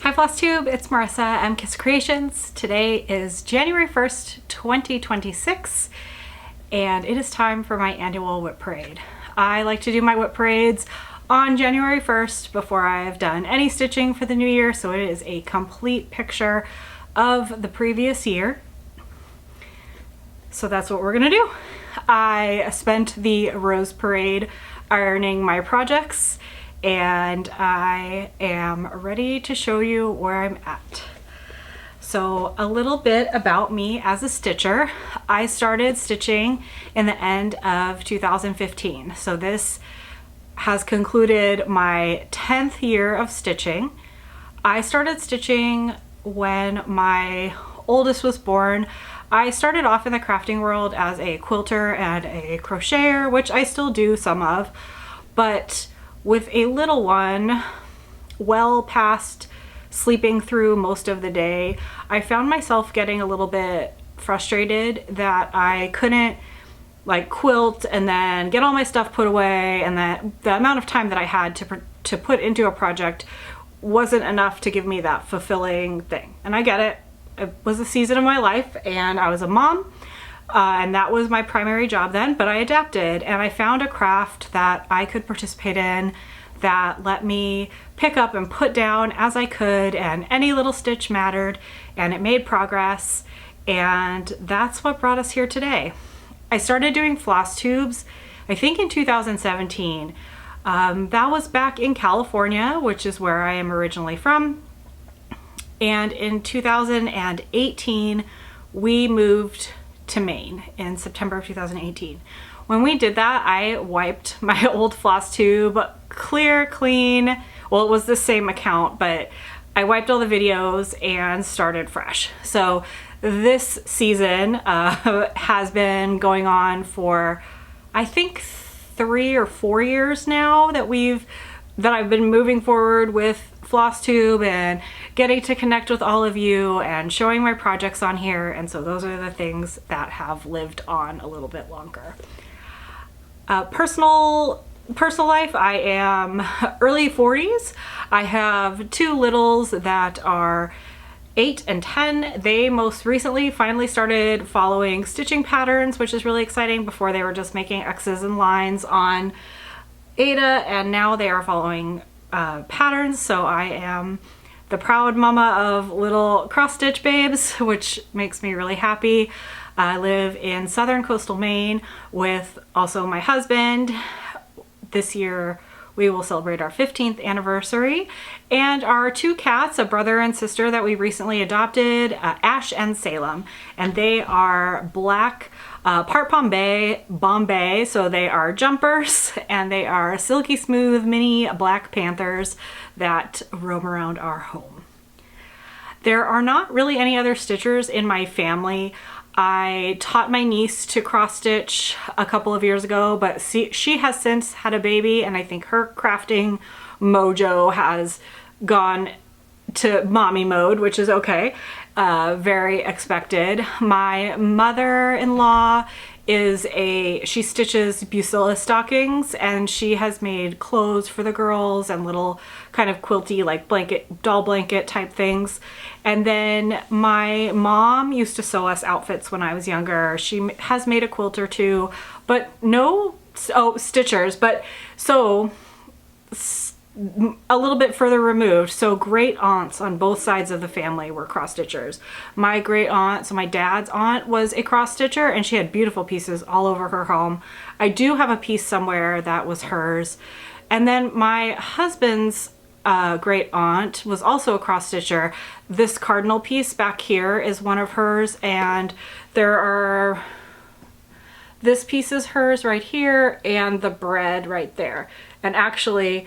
Hi Flosstube, it's Marissa, MKiss Creations. Today is January 1st, 2026, and it is time for my annual WIP Parade. I like to do my WIP Parades on January 1st before I've done any stitching for the new year, so it is a complete picture of the previous year. So that's what we're gonna do. I spent the Rose Parade ironing my projects, and I am ready to show you where I'm at. So a little bit about me as a stitcher. I started stitching in the end of 2015. So this has concluded my 10th year of stitching. I started stitching when my oldest was born. I started off in the crafting world as a quilter and a crocheter, which I still do some of, but with a little one well past sleeping through most of the day, I found myself getting a little bit frustrated that I couldn't like quilt and then get all my stuff put away, and that the amount of time that I had to put into a project wasn't enough to give me that fulfilling thing. And I get it. It was a season of my life and I was a mom. And that was my primary job then, but I adapted and I found a craft that I could participate in that let me pick up and put down as I could, and any little stitch mattered and it made progress, and that's what brought us here today. I started doing floss tubes, I think in 2017. That was back in California, which is where I am originally from. And in 2018, we moved to Maine in September of 2018. When we did that, I wiped my old floss tube clean. Well, it was the same account, but I wiped all the videos and started fresh. So this season has been going on for, I think, 3 or 4 years now that I've been moving forward with Flosstube and getting to connect with all of you and showing my projects on here, and so those are the things that have lived on a little bit longer. Personal life, I am early 40s. I have 2 littles that are 8 and 10. They most recently finally started following stitching patterns, which is really exciting. Before they were just making X's and lines on Ada, and now they are following patterns. So I am the proud mama of little cross stitch babes, which makes me really happy. I live in southern coastal Maine with also my husband. This year we will celebrate our 15th anniversary, and our 2 cats, a brother and sister that we recently adopted, Ash and Salem, and they are black, part Bombay, so they are jumpers, and they are silky smooth mini black panthers that roam around our home. There are not really any other stitchers in my family. I taught my niece to cross stitch a couple of years ago, but she has since had a baby, and I think her crafting mojo has gone to mommy mode, which is okay. Very expected. My mother-in-law she stitches Bucilla stockings, and she has made clothes for the girls and little kind of quilty like doll blanket type things. And then my mom used to sew us outfits when I was younger. She has made a quilt or 2, but no stitchers, but so a little bit further removed. So great aunts on both sides of the family were cross stitchers. My great aunt, so my dad's aunt, was a cross stitcher, and she had beautiful pieces all over her home. I do have a piece somewhere that was hers. And then my husband's great aunt was also a cross stitcher. This cardinal piece back here is one of hers, and this piece is hers right here, and the bread right there. And actually,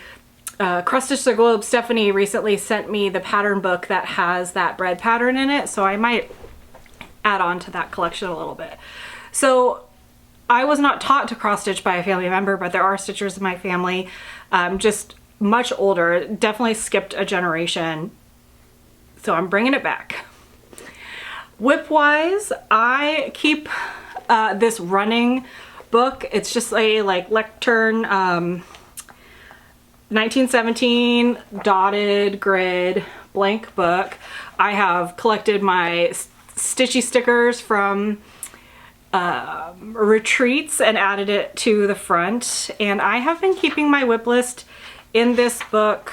Cross Stitch the Globe, Stephanie recently sent me the pattern book that has that bread pattern in it, so I might add on to that collection a little bit. So I was not taught to cross stitch by a family member, but there are stitchers in my family, just much older, definitely skipped a generation, so I'm bringing it back. WIP wise, I keep this running book. It's just a like lectern 1917 dotted grid blank book. I have collected my stitchy stickers from retreats and added it to the front, and I have been keeping my WIP list in this book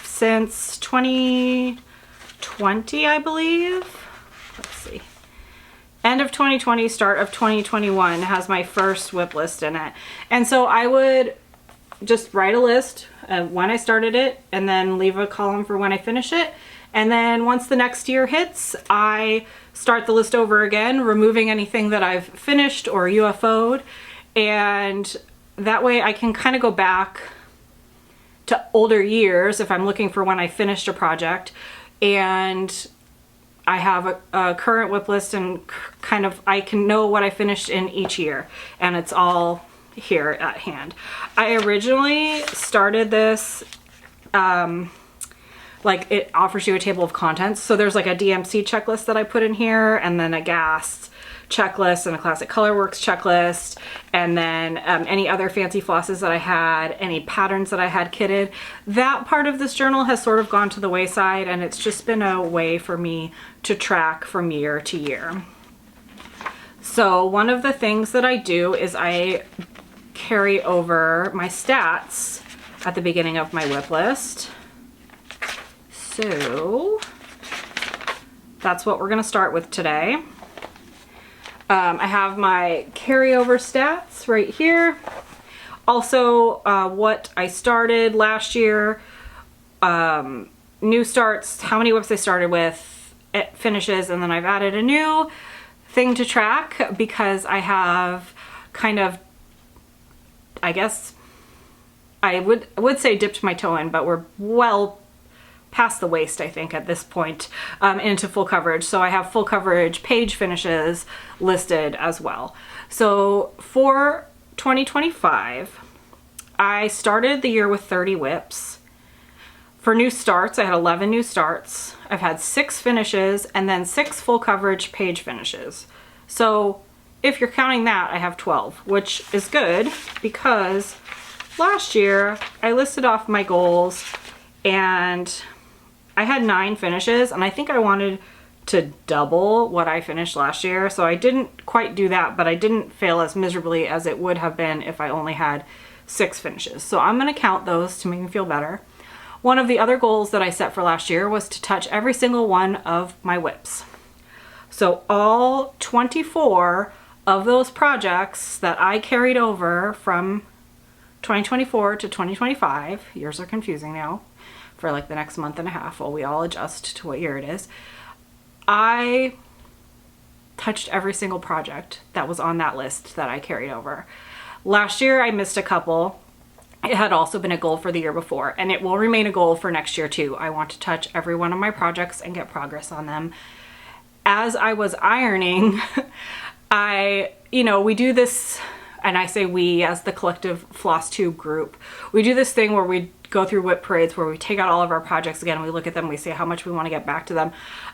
since 2020, I believe. Let's see. End of 2020, start of 2021 has my first WIP list in it. And so I would just write a list of when I started it and then leave a column for when I finish it. And then once the next year hits, I start the list over again, removing anything that I've finished or UFO'd. And that way I can kind of go back to older years if I'm looking for when I finished a project. And I have a current WIP list, and kind of I can know what I finished in each year, and it's all here at hand. I originally started this like it offers you a table of contents, so there's like a DMC checklist that I put in here, and then a gas checklist and a Classic Colorworks checklist, and then any other fancy flosses that I had, any patterns that I had kitted. That part of this journal has sort of gone to the wayside, and it's just been a way for me to track from year to year. So one of the things that I do is I carry over my stats at the beginning of my WIP list. So that's what we're going to start with today. I have my carryover stats right here. Also, what I started last year, new starts, how many WIPs I started with, finishes, and then I've added a new thing to track because I have kind of, I guess, I would say dipped my toe in, but we're well past the waist, I think, at this point, into full coverage. So I have full coverage page finishes listed as well. So for 2025, I started the year with 30 WIPs. For new starts, I had 11 new starts. I've had 6 finishes and then 6 full coverage page finishes. So if you're counting that, I have 12, which is good because last year I listed off my goals and I had 9 finishes, and I think I wanted to double what I finished last year. So I didn't quite do that, but I didn't fail as miserably as it would have been if I only had 6 finishes. So I'm going to count those to make me feel better. One of the other goals that I set for last year was to touch every single one of my WIPs. So all 24 of those projects that I carried over from 2024 to 2025, years are confusing now, for like the next month and a half while we all adjust to what year it is, I touched every single project that was on that list that I carried over. Last year I missed a couple. It had also been a goal for the year before, and it will remain a goal for next year too. I want to touch every one of my projects and get progress on them. As I was ironing, we do this, and I say we as the collective Flosstube group, we do this thing where we go through WIP parades where we take out all of our projects again, we look at them, we see how much we want to get back to them.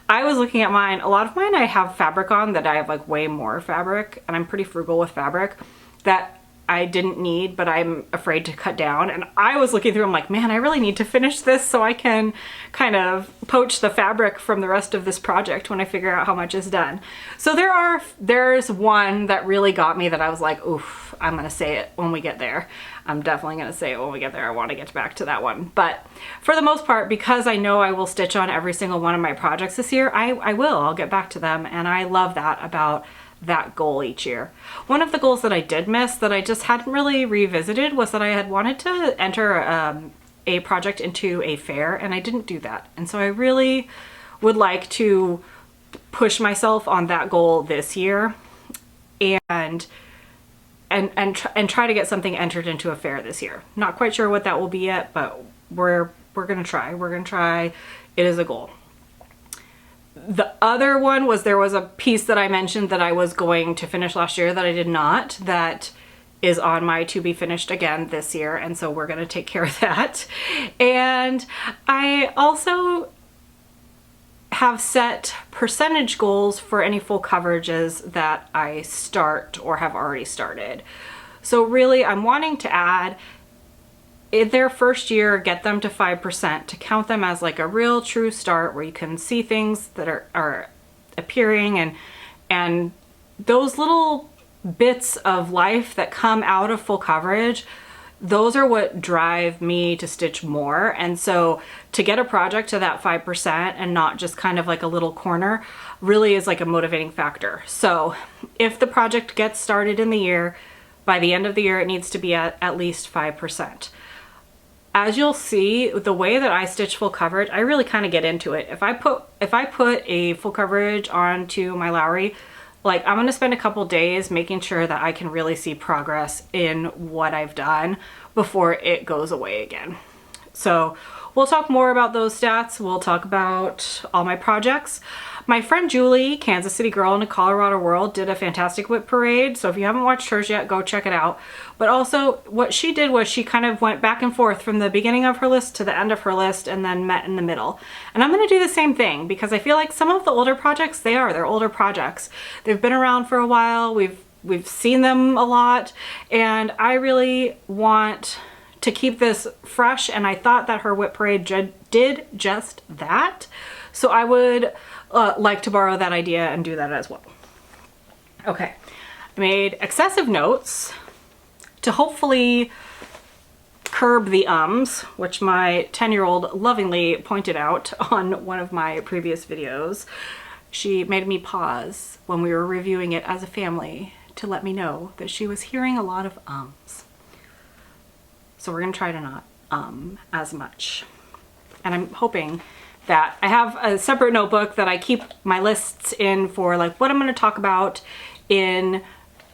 I was looking at mine. A lot of mine I have fabric on that I have like way more fabric, and I'm pretty frugal with fabric, that I didn't need, but I'm afraid to cut down. And I was looking through, I'm like, man, I really need to finish this so I can kind of poach the fabric from the rest of this project when I figure out how much is done. So there's one that really got me that I was like, oof, I'm gonna say it when we get there. I'm definitely gonna say it when we get there. I want to get back to that one. But for the most part, because I know I will stitch on every single one of my projects this year, I'll get back to them. And I love that about that goal each year. One of the goals that I did miss that I just hadn't really revisited was that I had wanted to enter a project into a fair, and I didn't do that. And so I really would like to push myself on that goal this year and try to get something entered into a fair this year. Not quite sure what that will be yet, but we're gonna try. We're gonna try. It is a goal. The other one was there was a piece that I mentioned that I was going to finish last year that I did not, that is on my to be finished again this year, and so we're going to take care of that. And I also have set percentage goals for any full coverages that I start or have already started. So really I'm wanting to add in their first year, get them to 5% to count them as like a real true start where you can see things that are appearing, and those little bits of life that come out of full coverage, those are what drive me to stitch more. And so to get a project to that 5% and not just kind of like a little corner really is like a motivating factor. So if the project gets started in the year, by the end of the year, it needs to be at least 5%. As you'll see, the way that I stitch full coverage, I really kind of get into it. If I put a full coverage onto my Lowry, like I'm gonna spend a couple days making sure that I can really see progress in what I've done before it goes away again. So we'll talk more about those stats. We'll talk about all my projects. My friend Julie, Kansas City girl in a Colorado world, did a fantastic WIP Parade. So if you haven't watched hers yet, go check it out. But also what she did was she kind of went back and forth from the beginning of her list to the end of her list and then met in the middle. And I'm gonna do the same thing because I feel like some of the older projects, they're older projects. They've been around for a while. We've seen them a lot, and I really want to keep this fresh, and I thought that her WIP Parade did just that. So I would like to borrow that idea and do that as well. Okay, I made excessive notes to hopefully curb the ums, which my 10-year-old lovingly pointed out on one of my previous videos. She made me pause when we were reviewing it as a family to let me know that she was hearing a lot of ums. So we're gonna try to not as much. And I'm hoping that I have a separate notebook that I keep my lists in for like what I'm gonna talk about in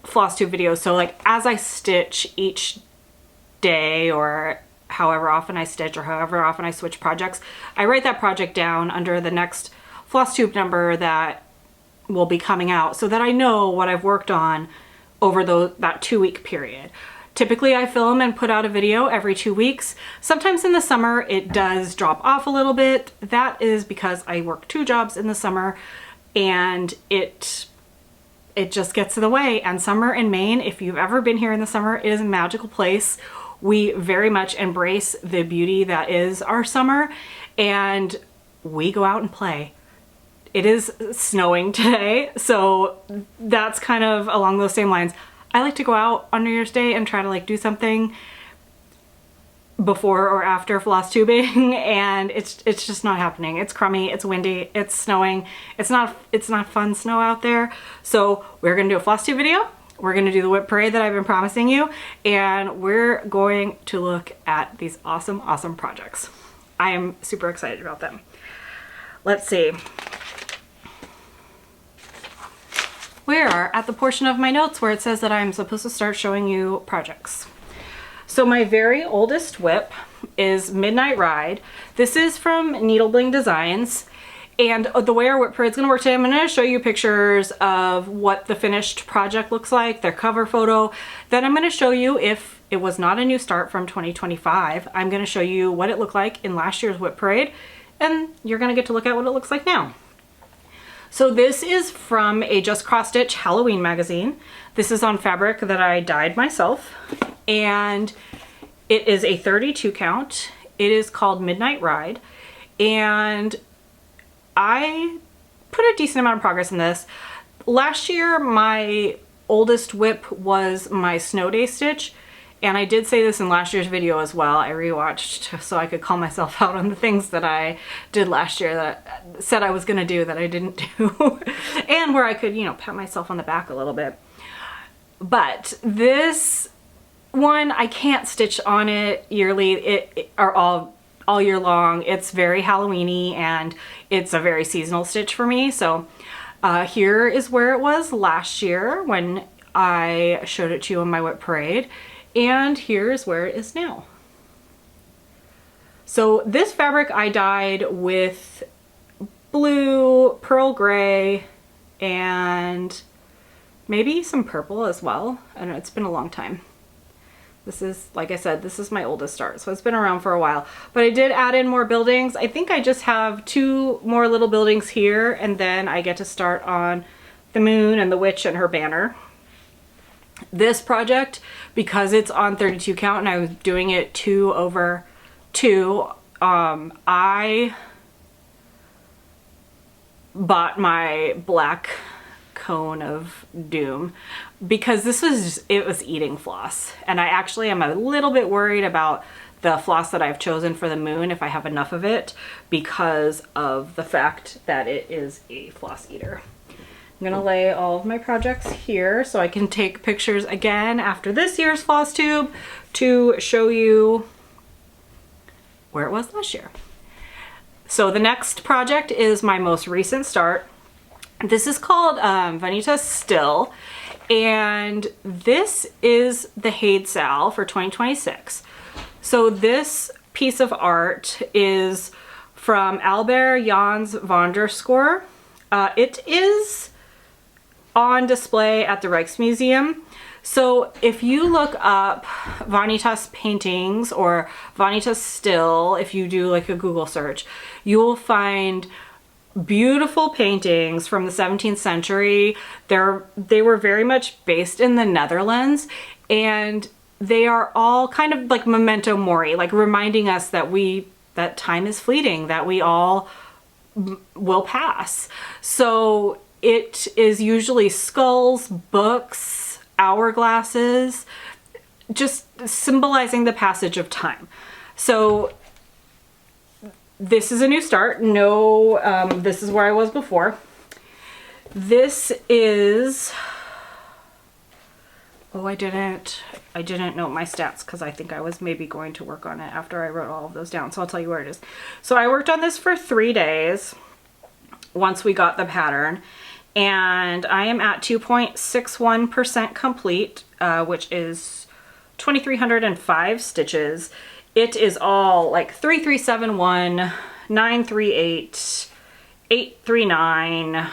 Flosstube videos. So like as I stitch each day or however often I stitch or however often I switch projects, I write that project down under the next Flosstube number that will be coming out so that I know what I've worked on over that 2-week period. Typically I film and put out a video every 2 weeks. Sometimes in the summer it does drop off a little bit. That is because I work 2 jobs in the summer and it just gets in the way. And summer in Maine, if you've ever been here in the summer, it is a magical place. We very much embrace the beauty that is our summer and we go out and play. It is snowing today, so that's kind of along those same lines. I like to go out on New Year's Day and try to like do something before or after floss tubing, and it's just not happening. It's crummy, it's windy, it's snowing. It's not fun snow out there. So we're gonna do a floss tube video. We're gonna do the WIP Parade that I've been promising you, and we're going to look at these awesome, awesome projects. I am super excited about them. Let's see. We are at the portion of my notes where it says that I'm supposed to start showing you projects. So my very oldest WIP is Midnight Ride. This is from Needlebling Designs. And the way our WIP Parade is going to work today, I'm going to show you pictures of what the finished project looks like, their cover photo. Then I'm going to show you, if it was not a new start from 2025, I'm going to show you what it looked like in last year's WIP Parade. And you're going to get to look at what it looks like now. So this is from a Just Cross Stitch Halloween magazine. This is on fabric that I dyed myself, and it is a 32 count. It is called Midnight Ride, and I put a decent amount of progress in this. Last year, my oldest WIP was my snow day stitch, and I did say this in last year's video as well. I rewatched so I could call myself out on the things that I did last year that I said I was gonna do that I didn't do, and where I could, you know, pat myself on the back a little bit. But this one, I can't stitch on it yearly or all year long. It's very Halloween-y and it's a very seasonal stitch for me. So here is where it was last year when I showed it to you on my WIP Parade. And here's where it is now. So this fabric I dyed with blue, pearl gray, and maybe some purple as well. I don't know, it's been a long time. This is, like I said, this is my oldest start, so it's been around for a while. But I did add in more buildings. I think I just have 2 more little buildings here, and then I get to start on the moon and the witch and her banner. This project, because it's on 32 count and I was doing it 2/2, I bought my black cone of doom because this was it was eating floss, and I actually am a little bit worried about the floss that I've chosen for the moon, if I have enough of it, because of the fact that it is a floss eater. I'm gonna lay all of my projects here so I can take pictures again after this year's Flosstube to show you where it was last year. So the next project is my most recent start. This is called Vanita Still, and this is the Haid Sal for 2026. So this piece of art is from Albert Jans van der Schoor. It is on display at the Rijksmuseum. So if you look up Vanitas paintings or Vanitas Still, if you do like a Google search, you will find beautiful paintings from the 17th century. They were very much based in the Netherlands, and they are all kind of like memento mori, like reminding us that that time is fleeting, that we all will pass. So it is usually skulls, books, hourglasses, just symbolizing the passage of time. So this is a new start. No, this is where I was before. This is, oh, I didn't note my stats because I think I was maybe going to work on it after I wrote all of those down. So I'll tell you where it is. So I worked on this for 3 days once we got the pattern, and I am at 2.61% complete, which is 2,305 stitches. It is all like 3371, 938, 839,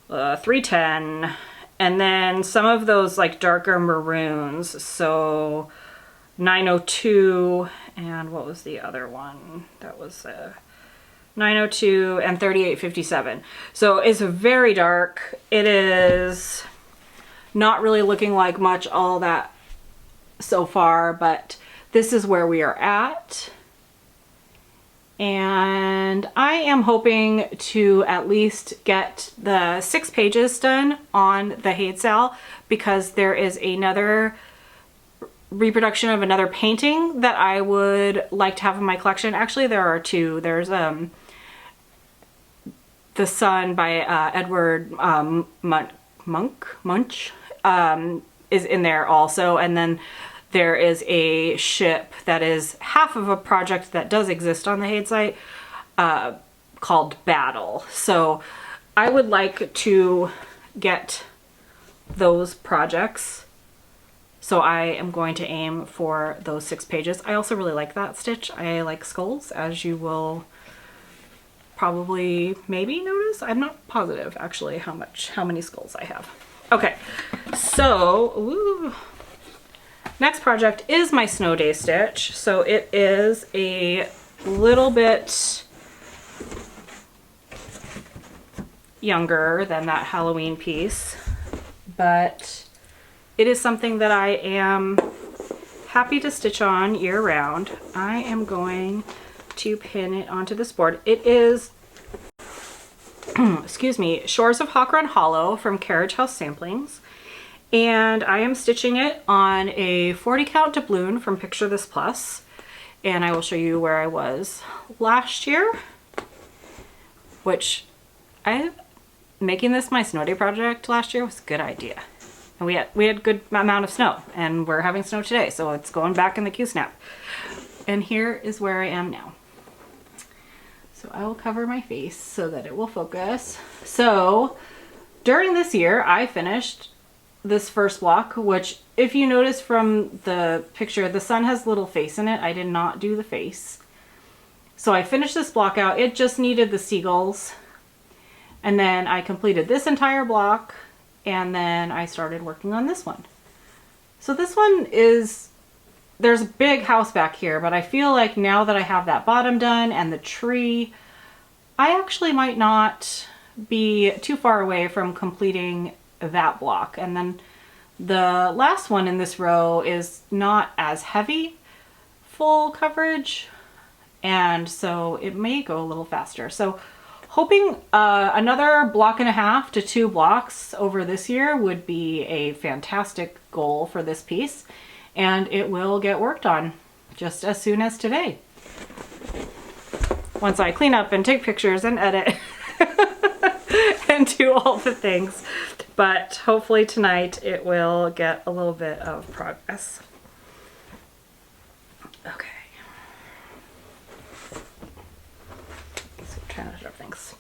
310, and then some of those like darker maroons. So 902, and what was the other one? That was 902 and 3857. So it's very dark. It is not really looking like much all that so far, but this is where we are at. And I am hoping to at least get the 6 pages done on the Haid Sal, because there is another reproduction of another painting that I would like to have in my collection. Actually, there are 2. There's The Sun by Edward Munch is in there also, and then there is a ship that is half of a project that does exist on the Haid site called Battle. So I would like to get those projects. So I am going to aim for those 6 pages. I also really like that stitch. I like skulls, as you will probably maybe notice. I'm not positive actually how many skulls I have. Okay, so ooh. Next project is my snow day stitch. So it is a little bit younger than that Halloween piece, but it is something that I am happy to stitch on year round. I am going to pin it onto this board. It is, excuse me, Shores of Hawk Run Hollow from Carriage House Samplings. And I am stitching it on a 40 count doubloon from Picture This Plus. And I will show you where I was last year, which making this my snow day project last year was a good idea. And we had good amount of snow, and we're having snow today, so it's going back in the Q-snap. And here is where I am now. So I will cover my face so that it will focus. So during this year, I finished this first block, which if you notice from the picture, the sun has a little face in it. I did not do the face. So I finished this block out. It just needed the seagulls. And then I completed this entire block, and then I started working on this one. So this one is, there's a big house back here, but I feel like now that I have that bottom done and the tree, I actually might not be too far away from completing that block. And then The last one in this row is not as heavy full coverage, and so it may go a little faster. So hoping another block and a half to 2 blocks over this year would be a fantastic goal for this piece, and it will get worked on just as soon as today. Once I clean up and take pictures and edit and do all the things. But hopefully tonight it will get a little bit of progress. Okay. So trying to drop things.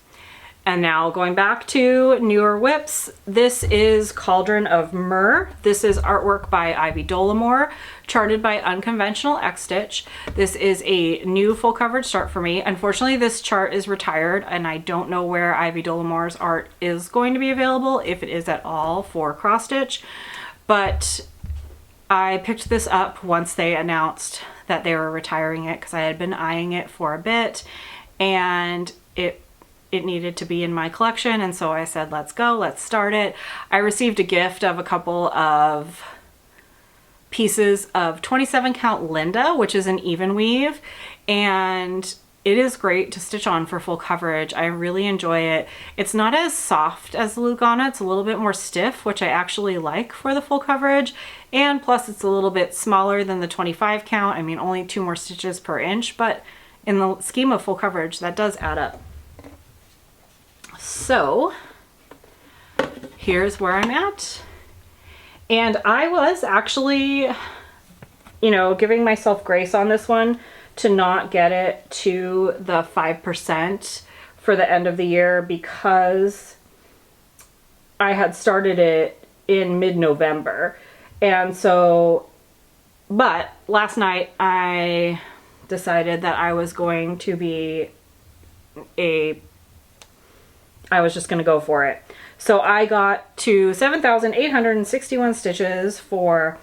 And now going back to newer WIPs, this is Cauldron of Myrrh. This is artwork by Ivy Dollamore, charted by Unconventional X Stitch. This is a new full coverage start for me. Unfortunately, this chart is retired and I don't know where Ivy Dollamore's art is going to be available, if it is at all, for cross stitch. But I picked this up once they announced that they were retiring it, because I had been eyeing it for a bit and it needed to be in my collection, and so I said, let's go, let's start it. I received a gift of a couple of pieces of 27 count Linda, which is an even weave, and it is great to stitch on for full coverage. I really enjoy it. It's not as soft as the Lugana, it's a little bit more stiff, which I actually like for the full coverage, and plus it's a little bit smaller than the 25 count. I mean, only 2 more stitches per inch, but in the scheme of full coverage, that does add up. So here's where I'm at. And I was actually, you know, giving myself grace on this one to not get it to the 5% for the end of the year, because I had started it in mid-November. And so, but last night I decided that I was going to be I was just going to go for it. So I got to 7,861 stitches for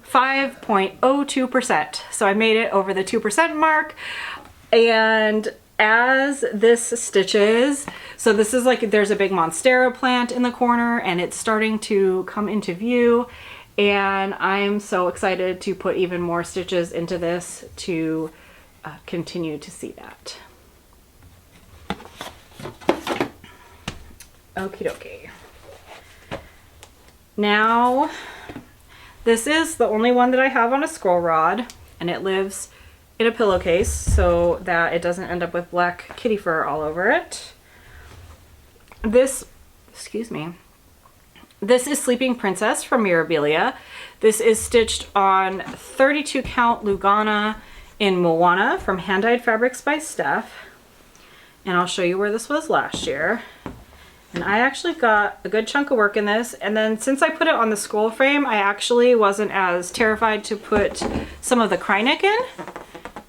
5.02%. So I made it over the 2% mark. And as this stitches, so this is like, there's a big Monstera plant in the corner and it's starting to come into view. And I'm so excited to put even more stitches into this to continue to see that. Okie dokie. Now, this is the only one that I have on a scroll rod, and it lives in a pillowcase so that it doesn't end up with black kitty fur all over it. This, excuse me, this is Sleeping Princess from Mirabillia. This is stitched on 32 count Lugana in Moana from Hand Dyed Fabrics by Steph. And I'll show you where this was last year. And I actually got a good chunk of work in this, and then since I put it on the scroll frame, I actually wasn't as terrified to put some of the Kryneck in.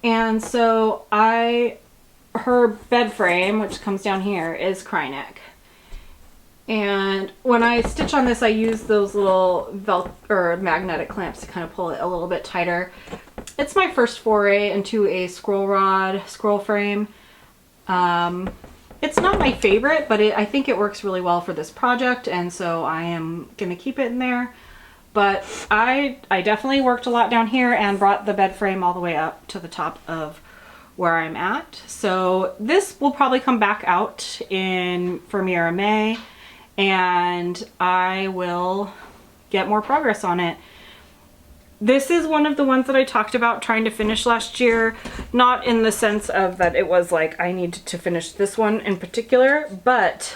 And so her bed frame, which comes down here, is Kryneck. And when I stitch on this, I use those little magnetic clamps to kind of pull it a little bit tighter. It's my first foray into a scroll rod scroll frame. It's not my favorite, but I think it works really well for this project, and so I am going to keep it in there. But I definitely worked a lot down here and brought the bed frame all the way up to the top of where I'm at. So this will probably come back out for Mira May, and I will get more progress on it. This is one of the ones that I talked about trying to finish last year, not in the sense of that it was like I needed to finish this one in particular, but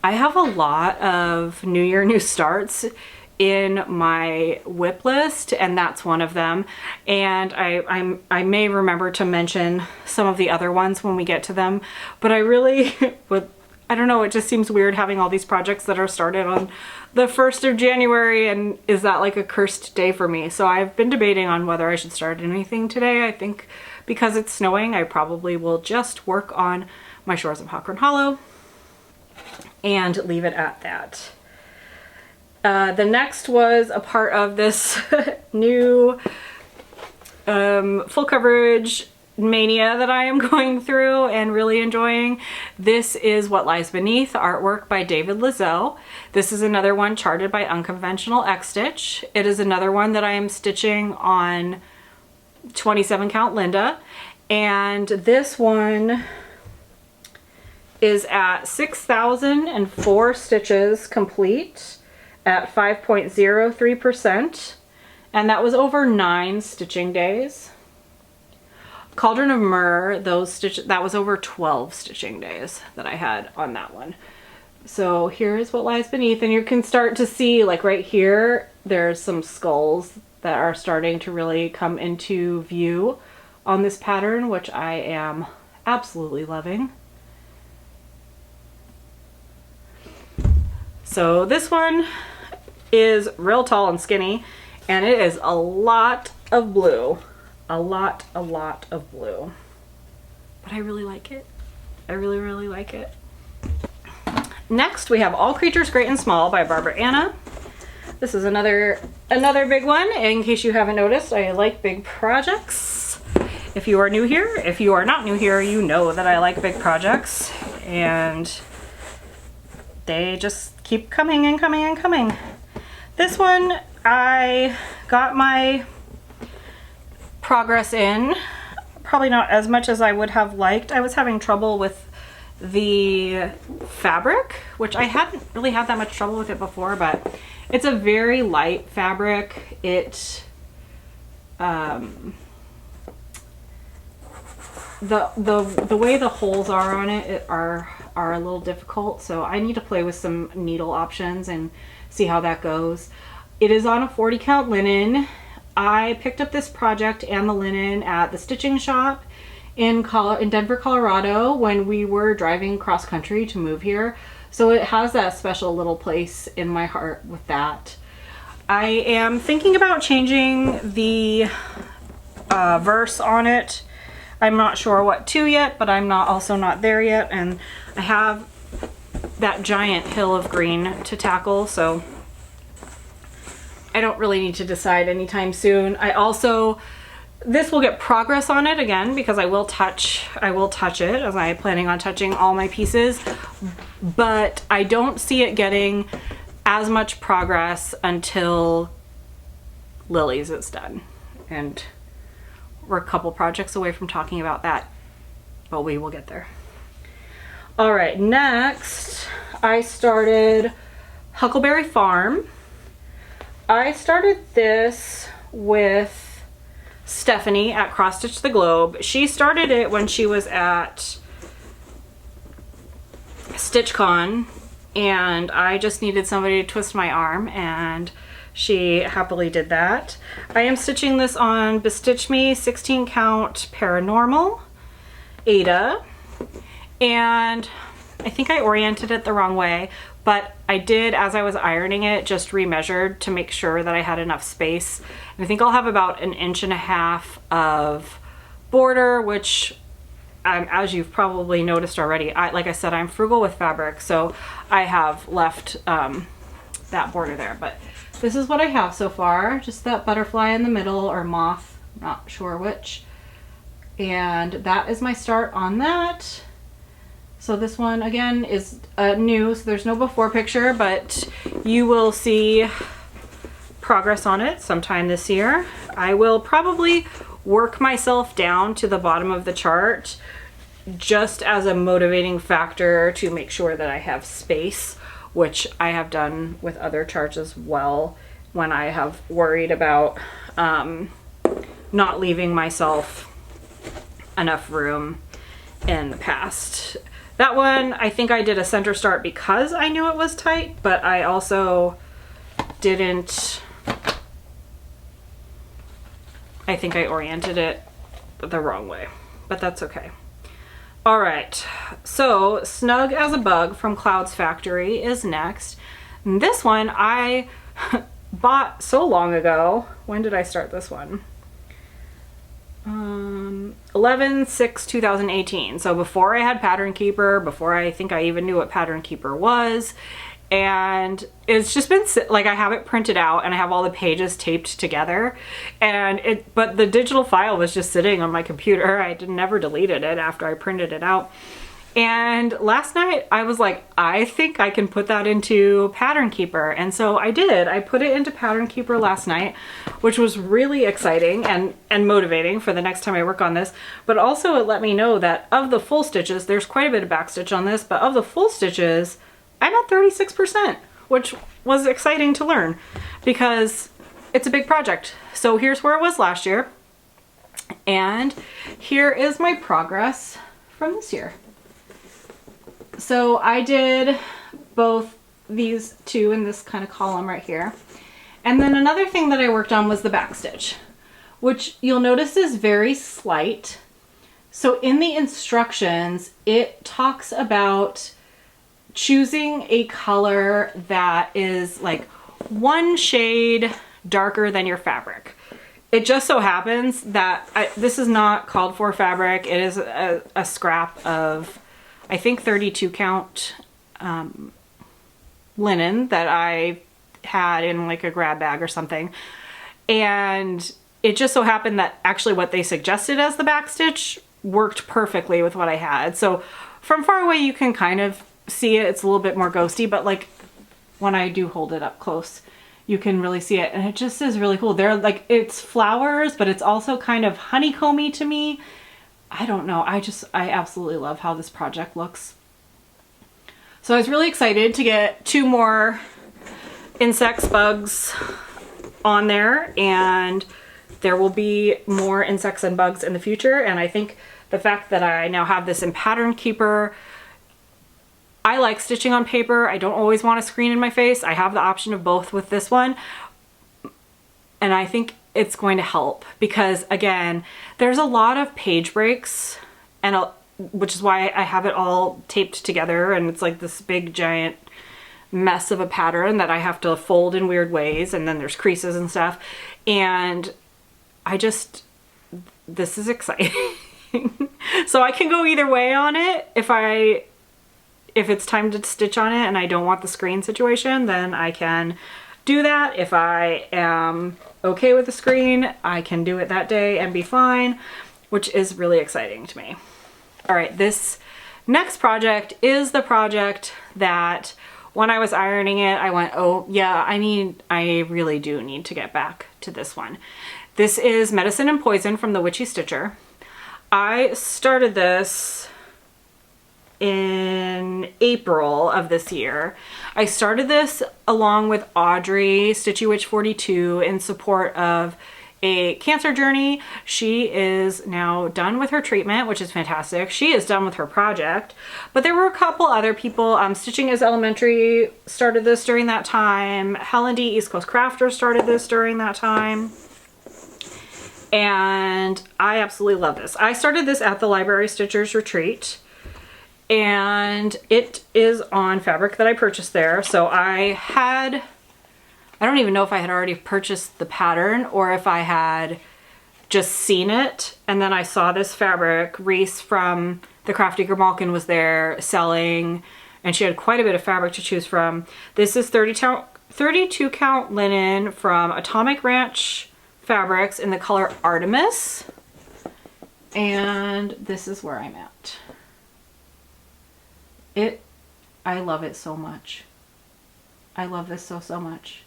I have a lot of New Year, New Starts in my WIP list, and that's one of them. And I may remember to mention some of the other ones when we get to them, but I really would, I don't know, it just seems weird having all these projects that are started on the 1st of January, and is that like a cursed day for me? So I've been debating on whether I should start anything today. I think because it's snowing, I probably will just work on my Shores of Hawkhorn Hollow and leave it at that. The next was a part of this new full coverage mania that I am going through and really enjoying. This is What Lies Beneath, artwork by David Lazo. This is another one charted by Unconventional X Stitch. It is another one that I am stitching on 27 count Linda, and this one is at 6,004 stitches complete at 5.03%, and that was over 9 stitching days. Cauldron of Myrrh, that was over 12 stitching days that I had on that one. So here's What Lies Beneath, and you can start to see, like right here, there's some skulls that are starting to really come into view on this pattern, which I am absolutely loving. So this one is real tall and skinny, and it is a lot of blue. A lot of blue. But I really like it. I really like it. Next, we have All Creatures Great and Small by Barbara Anna. This is another big one. In case you haven't noticed, I like big projects. If you are new here, if you are not new here, you know that I like big projects, and they just keep coming and coming and coming. This one, I got my progress in, probably not as much as I would have liked. I was having trouble with the fabric, which I hadn't really had that much trouble with it before, but it's a very light fabric. It the way the holes are on it are a little difficult, so I need to play with some needle options and see how that goes. It is on a 40 count linen. I picked up this project and the linen at the stitching shop in Denver, Colorado when we were driving cross country to move here. So it has that special little place in my heart with that. I am thinking about changing the verse on it. I'm not sure what to yet, but I'm also not there yet. And I have that giant hill of green to tackle, so I don't really need to decide anytime soon. This will get progress on it again because I will touch it, as I'm planning on touching all my pieces, but I don't see it getting as much progress until Lily's is done. And we're a couple projects away from talking about that, but we will get there. All right, next I started Huckleberry Farm. I started this with Stephanie at Cross Stitch the Globe. She started it when she was at StitchCon, and I just needed somebody to twist my arm, and she happily did that. I am stitching this on Bestitch Me 16 count Paranormal Ada, and I think I oriented it the wrong way, but I did, as I was ironing it, just remeasured to make sure that I had enough space. And I think I'll have about 1.5 inches of border, which as you've probably noticed already, like I said, I'm frugal with fabric, so I have left that border there. But this is what I have so far, just that butterfly in the middle, or moth, not sure which. And that is my start on that. So this one again is new, so there's no before picture, but you will see progress on it sometime this year. I will probably work myself down to the bottom of the chart just as a motivating factor to make sure that I have space, which I have done with other charts as well when I have worried about not leaving myself enough room in the past. That one, I think I did a center start because I knew it was tight, but I also didn't, I think I oriented it the wrong way, but that's okay. All right, so Snug as a Bug from Cloud's Factory is next. And this one I bought so long ago. When did I start this one? 11/6/2018. So before I had Pattern Keeper, before I think I even knew what Pattern Keeper was. and it's just been like, I have it printed out and I have all the pages taped together, and but the digital file was just sitting on my computer. I never deleted it after I printed it out. And last night I was like, I think I can put that into Pattern Keeper. And so I did. I put it into Pattern Keeper last night, which was really exciting and motivating for the next time I work on this. But also it let me know that of the full stitches, there's quite a bit of backstitch on this, but of the full stitches, I'm at 36%, which was exciting to learn because it's a big project. So here's where it was last year. And here is my progress from this year. So I did both these two in this kind of column right here. And then another thing that I worked on was the backstitch, which you'll notice is very slight. So in the instructions, it talks about choosing a color that is like one shade darker than your fabric. It just so happens that this is not called for fabric. It is a scrap of, I think, 32 count linen that I had in like a grab bag or something. And it just so happened that actually what they suggested as the backstitch worked perfectly with what I had. So from far away you can kind of see it. It's a little bit more ghosty, but like when I do hold it up close, you can really see it. And it just is really cool. They're like, it's flowers, but it's also kind of honeycomby to me. I don't know. I absolutely love how this project looks. So I was really excited to get 2 more insects, bugs on there, and there will be more insects and bugs in the future. And I think the fact that I now have this in Pattern Keeper, I like stitching on paper. I don't always want a screen in my face. I have the option of both with this one. And I think it's going to help because, again, there's a lot of page breaks, and which is why I have it all taped together, and it's like this big giant mess of a pattern that I have to fold in weird ways, and then there's creases and stuff. And this is exciting. So I can go either way on it. If it's time to stitch on it and I don't want the screen situation, then I can do that. If I am okay with the screen, I can do it that day and be fine, which is really exciting to me. All right, this next project is the project that when I was ironing it, I went, oh yeah, I really do need to get back to this one. This is Medicine and Poison from the Witchy Stitcher. I started this in April of this year. I started this along with Audrey, Stitchy Witch 42, in support of a cancer journey. She is now done with her treatment, which is fantastic. She is done with her project, but there were a couple other people. Stitching is Elementary started this during that time. Helen D. East Coast Crafter started this during that time. And I absolutely love this. I started this at the Library Stitchers Retreat, and it is on fabric that I purchased there. So I don't even know if I had already purchased the pattern or if I had just seen it. And then I saw this fabric. Reese from the Crafty Grimalkin was there selling, and she had quite a bit of fabric to choose from. This is 32 count linen from Atomic Ranch Fabrics in the color Artemis. And this is where I'm at. I love it so much. I love this so much.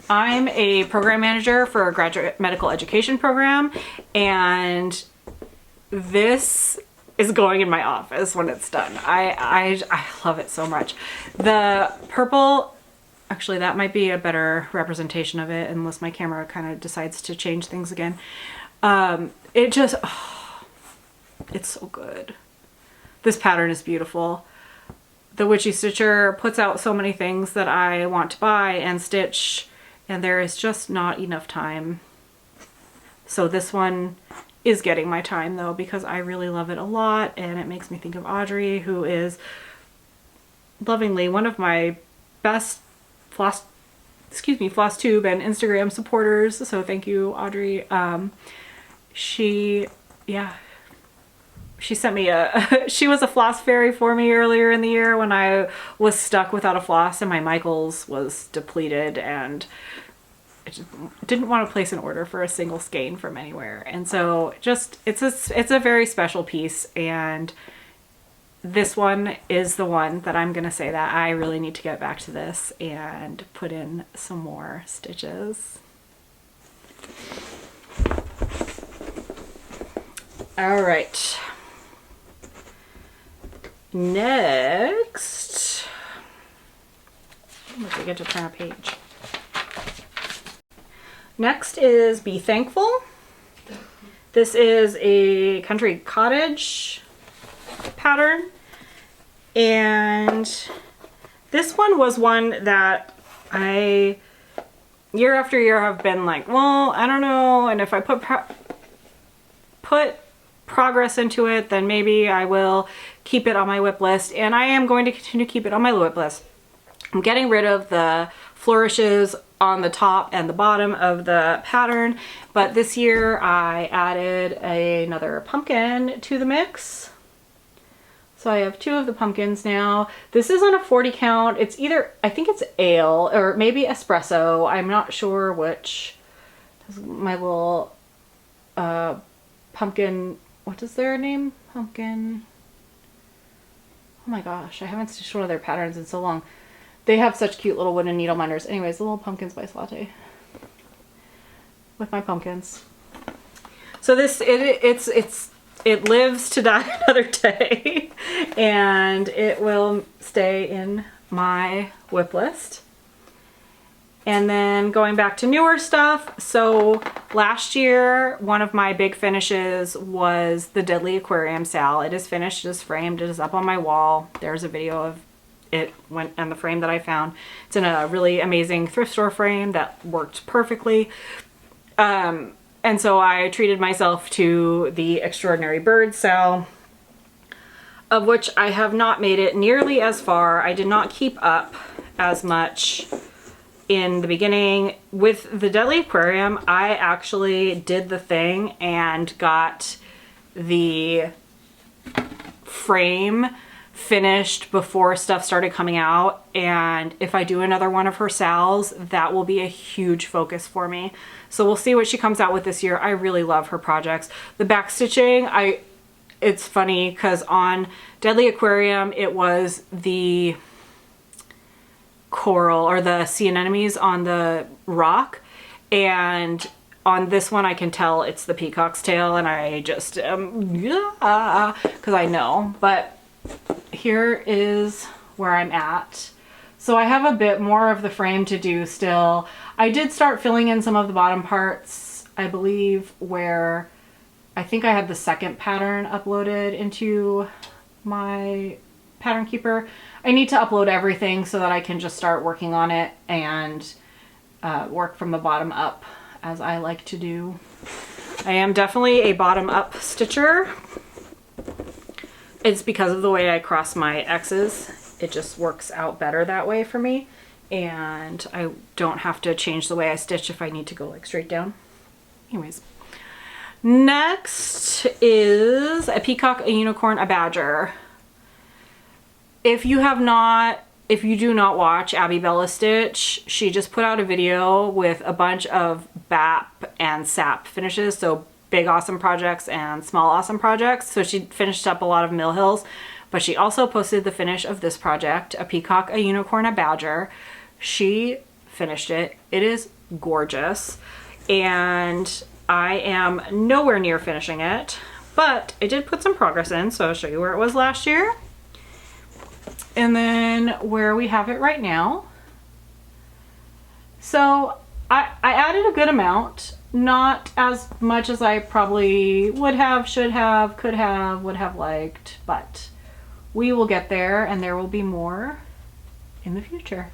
I'm a program manager for a graduate medical education program, and this is going in my office when it's done. I love it so much. The purple, actually that might be a better representation of it unless my camera kind of decides to change things again. It just, it's so good. This pattern is beautiful. The Witchy Stitcher puts out so many things that I want to buy and stitch, and there is just not enough time. So this one is getting my time though, because I really love it a lot, and it makes me think of Audrey, who is lovingly one of my best Flosstube and Instagram supporters. So thank you, Audrey. she sent me she was a floss fairy for me earlier in the year when I was stuck without a floss and my Michaels was depleted and I just didn't want to place an order for a single skein from anywhere. And so just, it's a very special piece, and this one is the one that I'm gonna say that I really need to get back to this and put in some more stitches. All right. Next, I'm gonna get to turn a page. Next is Be Thankful. This is a Country Cottage pattern, and this one was one that I year after year have been like, well, I don't know, and if I put progress into it, then maybe I will keep it on my WIP list, and I am going to continue to keep it on my WIP list. I'm getting rid of the flourishes on the top and the bottom of the pattern, but this year I added another pumpkin to the mix. So I have 2 of the pumpkins now. This is on a 40 count. It's either, I think it's ale or maybe espresso. I'm not sure which. My little pumpkin, what is their name? Pumpkin. Oh my gosh, I haven't stitched one of their patterns in so long. They have such cute little wooden needle minders. Anyways, the little pumpkin spice latte with my pumpkins. So this, it lives to die another day, and it will stay in my WIP list. And then going back to newer stuff, so last year one of my big finishes was the Deadly Aquarium Sal. It is finished, it is framed, it is up on my wall. There's a video of it and the frame that I found. It's in a really amazing thrift store frame that worked perfectly. And so I treated myself to the Extraordinary Bird Sal, of which I have not made it nearly as far. I did not keep up as much in the beginning. With the Deadly Aquarium, I actually did the thing and got the frame finished before stuff started coming out, and if I do another one of her sals, that will be a huge focus for me. So we'll see what she comes out with this year. I really love her projects. The back stitching, it's funny because on Deadly Aquarium it was the coral or the sea anemones on the rock, and on this one I can tell it's the peacock's tail, and I just yeah, because I know. But here is where I'm at. So I have a bit more of the frame to do still. I did start filling in some of the bottom parts, I believe, where I think I had the second pattern uploaded into my pattern keeper. I need to upload everything so that I can just start working on it and work from the bottom up, as I like to do. I am definitely a bottom up stitcher. It's because of the way I cross my X's. It just works out better that way for me, and I don't have to change the way I stitch if I need to go like straight down. Anyways, next is a peacock, a unicorn, a badger. If you do not watch Abby Bella Stitch, she just put out a video with a bunch of BAP and SAP finishes, so big awesome projects and small awesome projects. So she finished up a lot of Mill Hills, but she also posted the finish of this project, a peacock, a unicorn, a badger. She finished it. It is gorgeous, and I am nowhere near finishing it, but I did put some progress in, so I'll show you where it was last year and then where we have it right now. So I added a good amount. Not as much as I probably would have, should have, could have, would have liked, but we will get there, and there will be more in the future.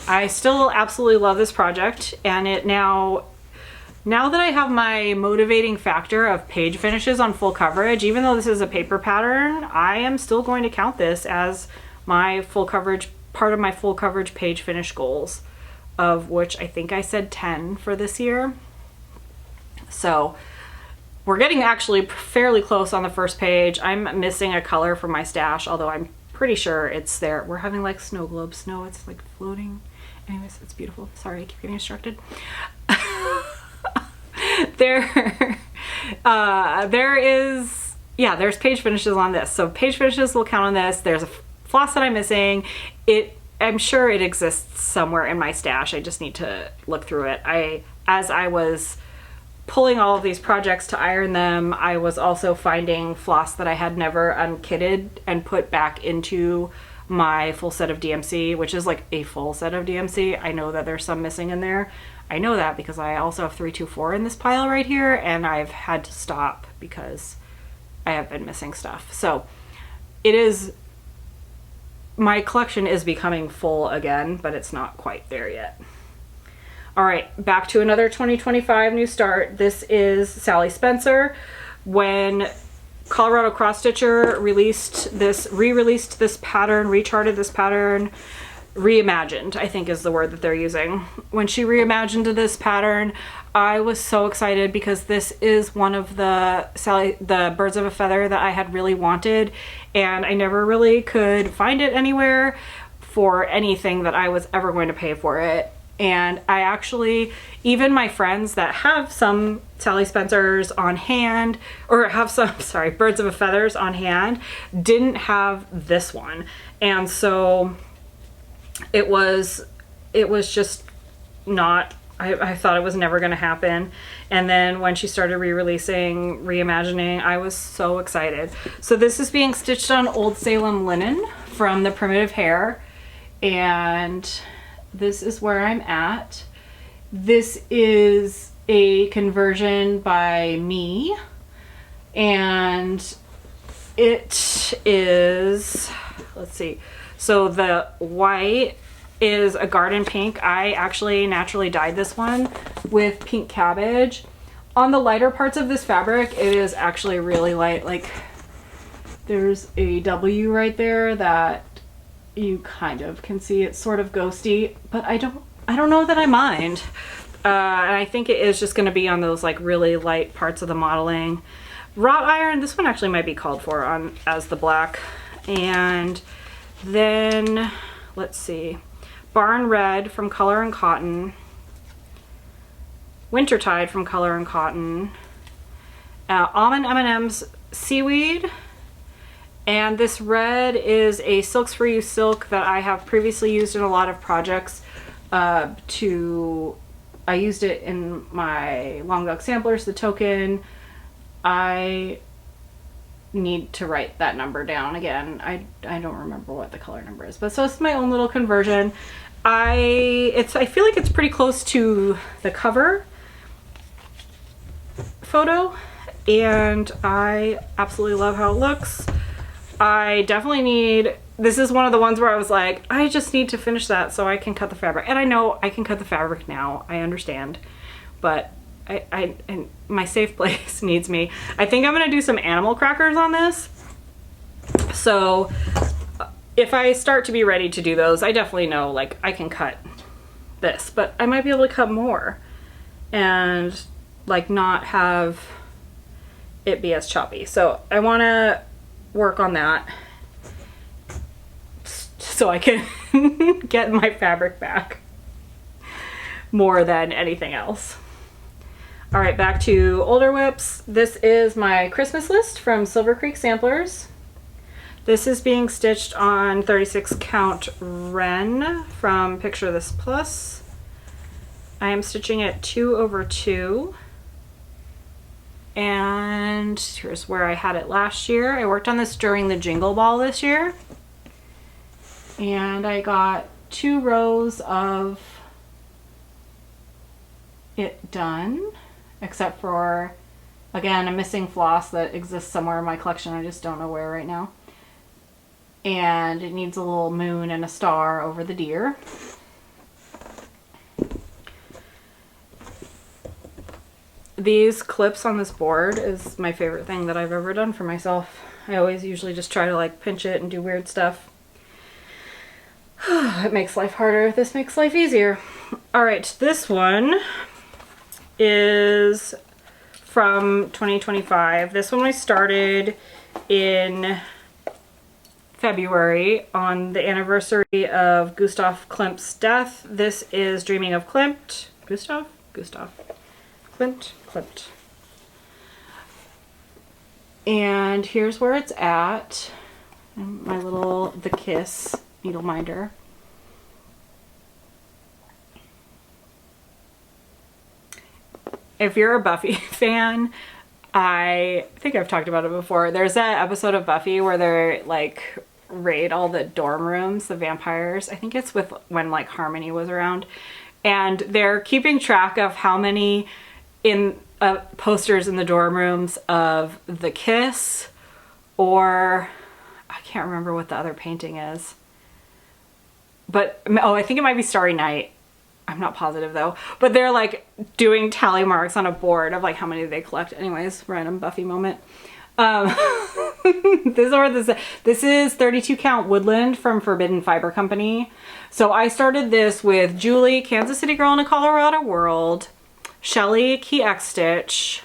I still absolutely love this project, and it now that I have my motivating factor of page finishes on full coverage, even though this is a paper pattern, I am still going to count this as my full coverage, part of my full coverage page finish goals, of which I think I said 10 for this year. So we're getting actually fairly close on the first page. I'm missing a color from my stash, although I'm pretty sure it's there. We're having like snow globe snow. It's like floating. Anyways, it's beautiful. Sorry, I keep getting distracted. There's page finishes on this. So page finishes will count on this. There's a floss that I'm missing. I'm sure it exists somewhere in my stash. I just need to look through it. As I was pulling all of these projects to iron them, I was also finding floss that I had never unkitted and put back into my full set of DMC, which is like a full set of DMC. I know that there's some missing in there. I know that because I also have 324 in this pile right here, and I've had to stop because I have been missing stuff. So my collection is becoming full again, but it's not quite there yet. All right, back to another 2025 new start. This is Sally Spencer. When Colorado Cross Stitcher re-released this pattern, recharted this pattern, reimagined, I think is the word that they're using. When she reimagined this pattern, I was so excited because this is one of the birds of a feather that I had really wanted, and I never really could find it anywhere for anything that I was ever going to pay for it. And I actually, even my friends that have some Sally Spencers on hand, or have some, sorry, birds of a feathers on hand, didn't have this one. And so it was just not, I thought it was never going to happen. And then when she started re-releasing, reimagining, I was so excited. So this is being stitched on Old Salem linen from the Primitive Hair, and this is where I'm at. This is a conversion by me, and it is, let's see, so the white is a garden pink. I actually naturally dyed this one with pink cabbage. On the lighter parts of this fabric, it is actually really light. Like, there's a W right there that you kind of can see. It's sort of ghosty, but I don't know that I mind. And I think it is just going to be on those like really light parts of the modeling. Wrought iron, this one actually might be called for on as the black. And then let's see, Barn Red from Color and Cotton, Wintertide from Color and Cotton, Almond M&M's Seaweed. And this red is a Silks For You silk that I have previously used in a lot of projects. I used it in my Long Dog Samplers, the token. I need to write that number down again. I don't remember what the color number is, but so it's my own little conversion. I feel like it's pretty close to the cover photo, and I absolutely love how it looks. I definitely need, this is one of the ones where I was like, I just need to finish that so I can cut the fabric. And I know I can cut the fabric now, I understand, but and my safe place needs me. I think I'm gonna do some animal crackers on this. So if I start to be ready to do those, I definitely know like I can cut this, but I might be able to cut more and like not have it be as choppy. So I wanna work on that so I can get my fabric back more than anything else. All right, back to older WIPs. This is my Christmas list from Silver Creek Samplers. This is being stitched on 36 count Ren from Picture This Plus. I am stitching it 2/2. And here's where I had it last year. I worked on this during the Jingle Ball this year. And I got 2 rows of it done, except for, again, a missing floss that exists somewhere in my collection. I just don't know where right now. And it needs a little moon and a star over the deer. These clips on this board is my favorite thing that I've ever done for myself. I always usually just try to like pinch it and do weird stuff. It makes life harder. This makes life easier. All right, this one is from 2025. This one I started in February on the anniversary of Gustav Klimt's death. This is Dreaming of Klimt. Gustav? Klimt. And here's where it's at. My little The Kiss needle minder. If you're a Buffy fan, I think I've talked about it before. There's that episode of Buffy where they're like raid all the dorm rooms, the vampires. I think it's with when like Harmony was around, and they're keeping track of how many in posters in the dorm rooms of The Kiss, or I can't remember what the other painting is, but oh, I think it might be Starry Night. I'm not positive though, but they're like doing tally marks on a board of like how many they collect. Anyways, random Buffy moment. This is 32 count Woodland from Forbidden Fiber Company. So I started this with Julie, Kansas City Girl in a Colorado World, Shelly, Key X Stitch,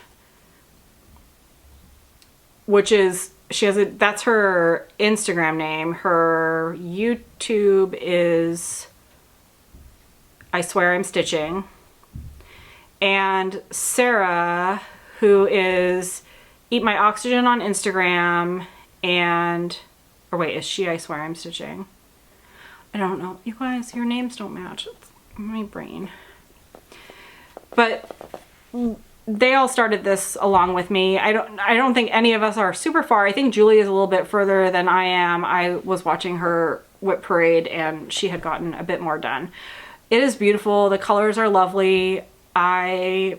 which is, that's her Instagram name. Her YouTube is I Swear I'm Stitching. And Sarah, who is Eat My Oxygen on Instagram, and, or wait, is she I Swear I'm Stitching? I don't know. You guys, your names don't match. It's my brain. But they all started this along with me. I don't think any of us are super far. I think Julie is a little bit further than I am. I was watching her WIP Parade and she had gotten a bit more done. It is beautiful. The colors are lovely. I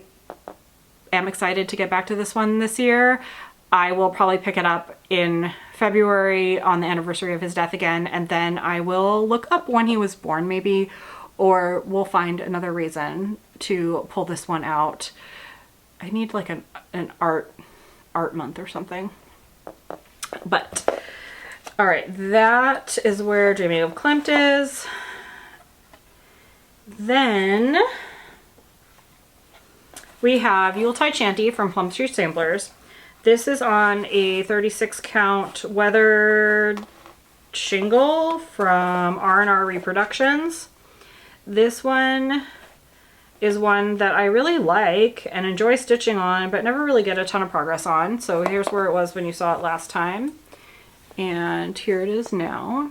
am excited to get back to this one this year. I will probably pick it up in February on the anniversary of his death again, and then I will look up when he was born maybe, or we'll find another reason to pull this one out. I need like an art month or something. But all right, that is where Dreaming of Klimt is. Then we have Yuletide Shanty from Plum Street Samplers. This is on a 36 count weathered shingle from R&R Reproductions. This one is one that I really like and enjoy stitching on, but never really get a ton of progress on. So here's where it was when you saw it last time. And here it is now.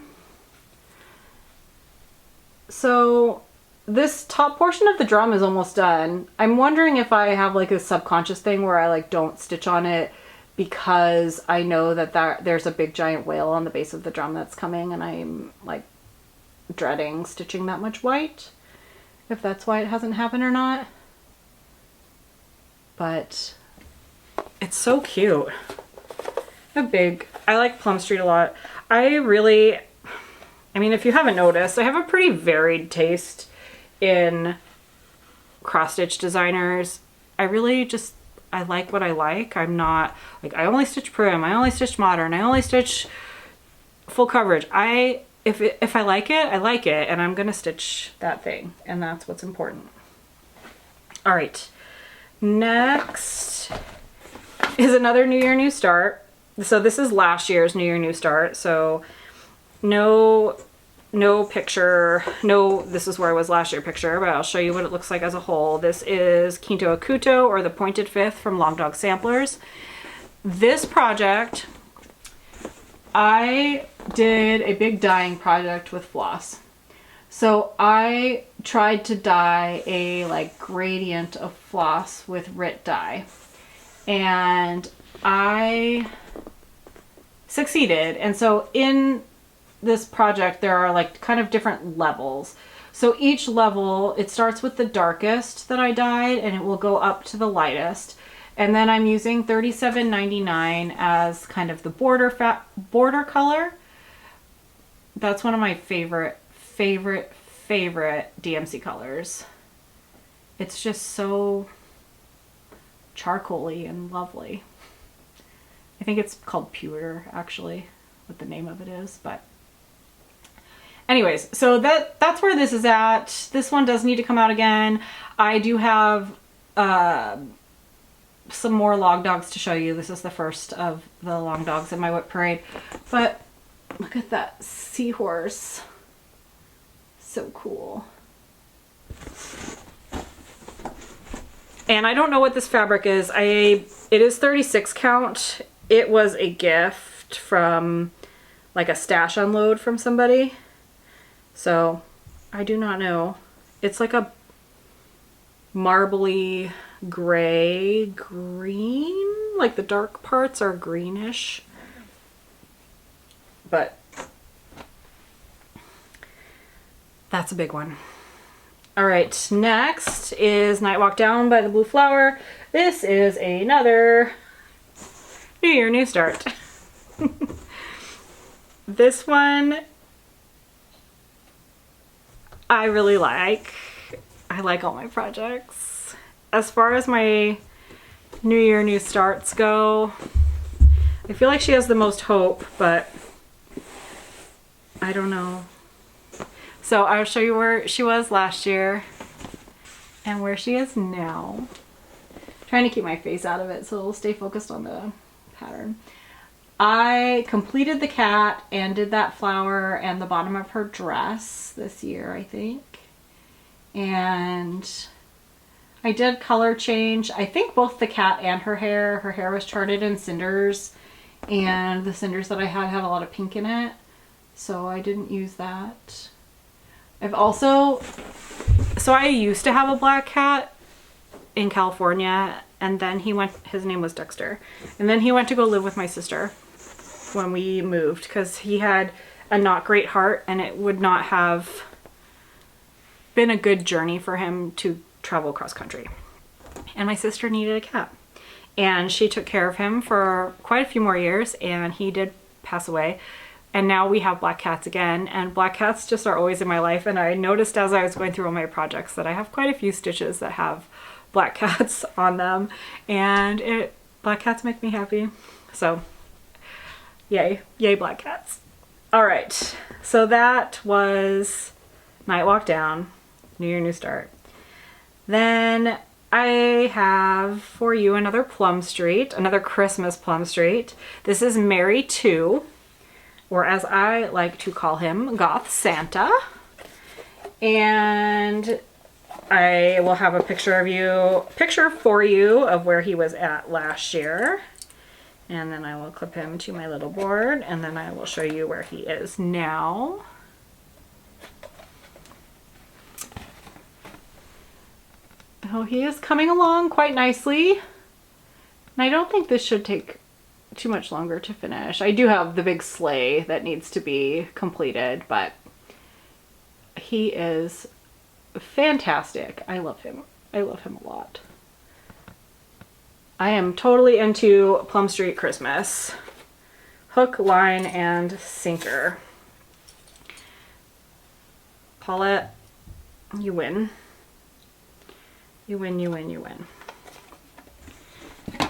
So this top portion of the drum is almost done. I'm wondering if I have like a subconscious thing where I like don't stitch on it because I know that there's a big giant whale on the base of the drum that's coming, and I'm like dreading stitching that much white. If that's why it hasn't happened or not. But it's so cute. I like Plum Street a lot. I mean, if you haven't noticed, I have a pretty varied taste in cross stitch designers. I like what I like. I'm not like, I only stitch prim, I only stitch modern, I only stitch full coverage. If I like it, I like it, and I'm gonna stitch that thing, and that's what's important. All right, next is another New Year, New Start. So this is last year's New Year, New Start. So no picture, this is where I was last year picture, but I'll show you what it looks like as a whole. This is Quinto Acuto, or the Pointed Fifth from Long Dog Samplers. This project, I did a big dyeing project with floss. So I tried to dye a like gradient of floss with Rit dye, and I succeeded. And so in this project there are like kind of different levels. So each level, it starts with the darkest that I dyed and it will go up to the lightest. And then I'm using 37.99 as kind of the border color. That's one of my favorite DMC colors. It's just so charcoaly and lovely. I think it's called Pewter, actually, what the name of it is, but anyways, so that's where this is at. This one does need to come out again. I do have some more log dogs to show you. This is the first of the long dogs in my WIP Parade. But look at that seahorse. So cool. And I don't know what this fabric is. It is 36 count. It was a gift from like a stash unload from somebody. So I do not know. It's like a marbly gray green, like the dark parts are greenish, but that's a big one. All right, next is Night Walk Down by the Blue Flower. This is another New Year, New Start. This one I really like. I like all my projects. As far as my New Year, New Starts go, I feel like she has the most hope, but I don't know. So I'll show you where she was last year and where she is now. I'm trying to keep my face out of it so it'll stay focused on the pattern. I completed the cat and did that flower and the bottom of her dress this year, I think. And I did color change. I think both the cat and her hair. Her hair was charted in cinders, and the cinders that I had a lot of pink in it, so I didn't use that. I've also, so I used to have a black cat in California, and then his name was Dexter, and then he went to go live with my sister when we moved because he had a not great heart and it would not have been a good journey for him to travel cross country. And my sister needed a cat, and she took care of him for quite a few more years, and he did pass away. And now we have black cats again, and black cats just are always in my life. And I noticed as I was going through all my projects that I have quite a few stitches that have black cats on them, and black cats make me happy. So yay black cats. All right, so that was Night Walk Down, New Year, New Start. Then I have for you another Plum Street, another Christmas Plum Street. This is Mary 2, or as I like to call him, Goth Santa. And I will have a picture for you of where he was at last year. And then I will clip him to my little board, and then I will show you where he is now. Oh, he is coming along quite nicely. And I don't think this should take too much longer to finish. I do have the big sleigh that needs to be completed, but he is fantastic. I love him. I love him a lot. I am totally into Plum Street Christmas. Hook, line, and sinker. Paulette, you win. You win, you win, you win.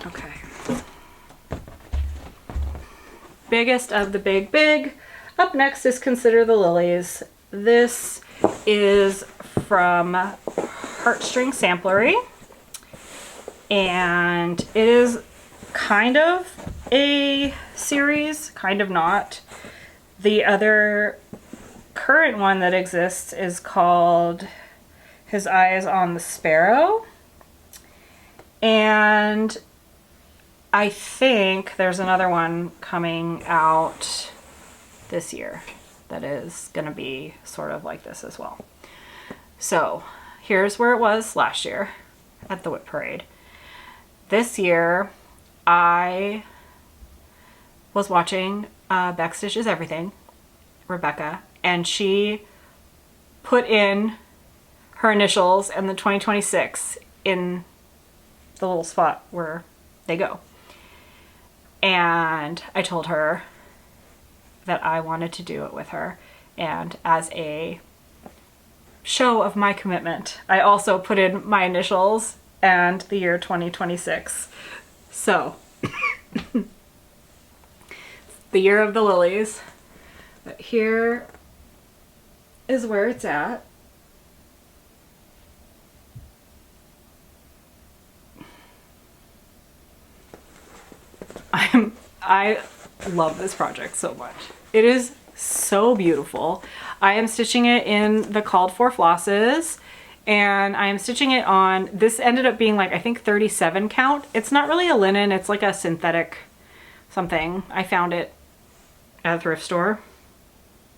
Okay. Biggest of the big. Up next is Consider the Lilies. This is from Heartstring Samplery, and it is kind of a series, kind of not. The other current one that exists is called His Eyes on the Sparrow, and I think there's another one coming out this year that is going to be sort of like this as well. So here's where it was last year at the WIP Parade. This year I was watching Backstitches Everything, Rebecca, and she put in her initials and the 2026 in the little spot where they go. And I told her that I wanted to do it with her, and as a show of my commitment, I also put in my initials and the year 2026. So the year of the lilies. But here is where it's at. I love this project so much. It is so beautiful. I am stitching it in the called for flosses, and I am stitching it on, this ended up being like, I think 37 count. It's not really a linen, it's like a synthetic something. I found it at a thrift store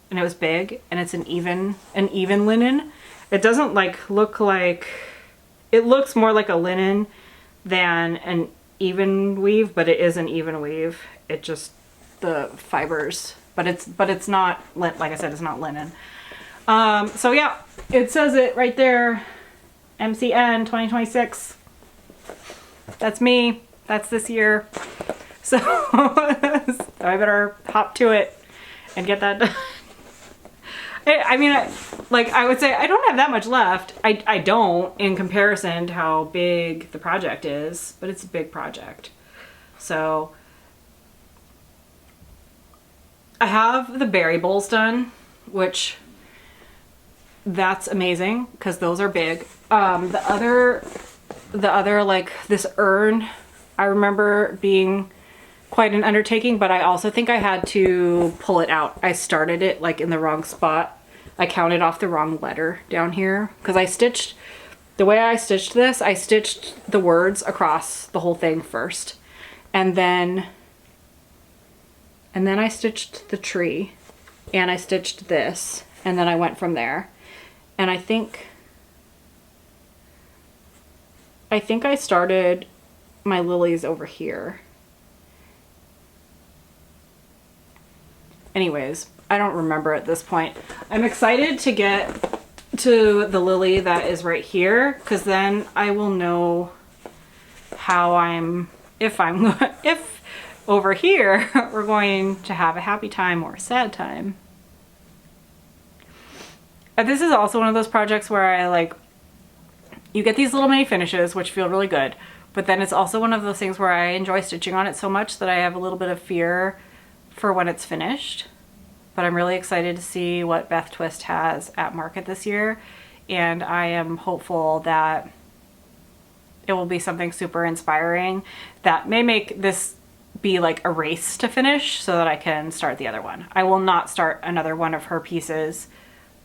and it was big, and it's an even linen. It doesn't like look like, it looks more like a linen than an even weave, but it is an even weave. It just, the fibers, but it's not, like I said, it's not linen. So yeah, it says it right there, MCN 2026. That's me. That's this year. So I better hop to it and get that done. I mean, I would say I don't have that much left. I don't, in comparison to how big the project is, but it's a big project. So I have the berry bowls done, which that's amazing because those are big. The other like this urn, I remember being quite an undertaking, but I also think I had to pull it out. I started it like in the wrong spot. I counted off the wrong letter down here because I stitched, the way I stitched this, I stitched the words across the whole thing first, and then I stitched the tree, and I stitched this, and then I went from there. And I think I started my lilies over here. Anyways, I don't remember at this point. I'm excited to get to the lily that is right here, because then I will know how if over here we're going to have a happy time or a sad time. This is also one of those projects where I like, you get these little mini finishes which feel really good, but then it's also one of those things where I enjoy stitching on it so much that I have a little bit of fear for when it's finished. But I'm really excited to see what Beth Twist has at market this year, and I am hopeful that it will be something super inspiring that may make this be like a race to finish so that I can start the other one. I will not start another one of her pieces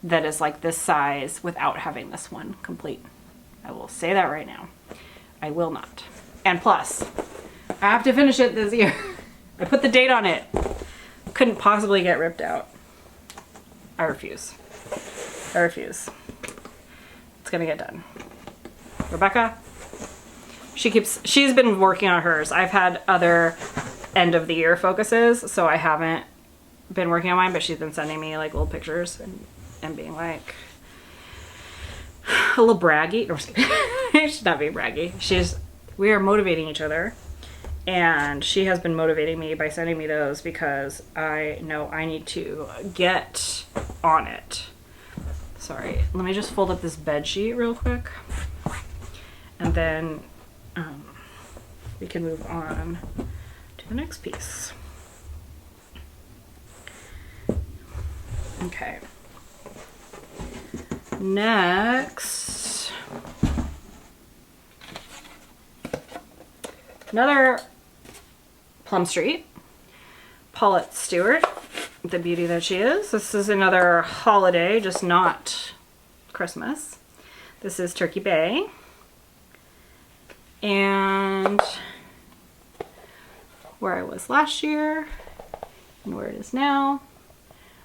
that is like this size without having this one complete. I will say that right now. I will not. And plus, I have to finish it this year. I put the date on it. Couldn't possibly get ripped out. I refuse. I refuse. It's gonna get done. Rebecca, she's been working on hers. I've had other end of the year focuses, so I haven't been working on mine, but she's been sending me like little pictures and being like a little braggy. No, she's not being braggy. We are motivating each other, and she has been motivating me by sending me those because I know I need to get on it. Sorry, let me just fold up this bed sheet real quick, and then we can move on to the next piece. Okay. Next, another Plum Street, Paulette Stewart, the beauty that she is. This is another holiday, just not Christmas. This is Turkey Bay. And where I was last year and where it is now.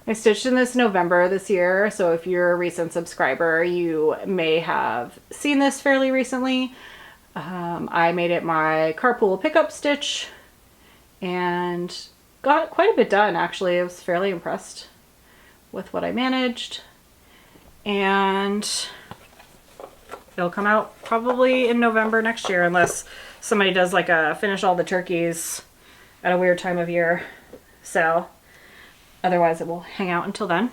I stitched in this November this year, so if you're a recent subscriber, you may have seen this fairly recently. I made it my carpool pickup stitch and got quite a bit done, actually. I was fairly impressed with what I managed, and it'll come out probably in November next year, unless somebody does like a finish all the turkeys at a weird time of year sale. Otherwise it will hang out until then.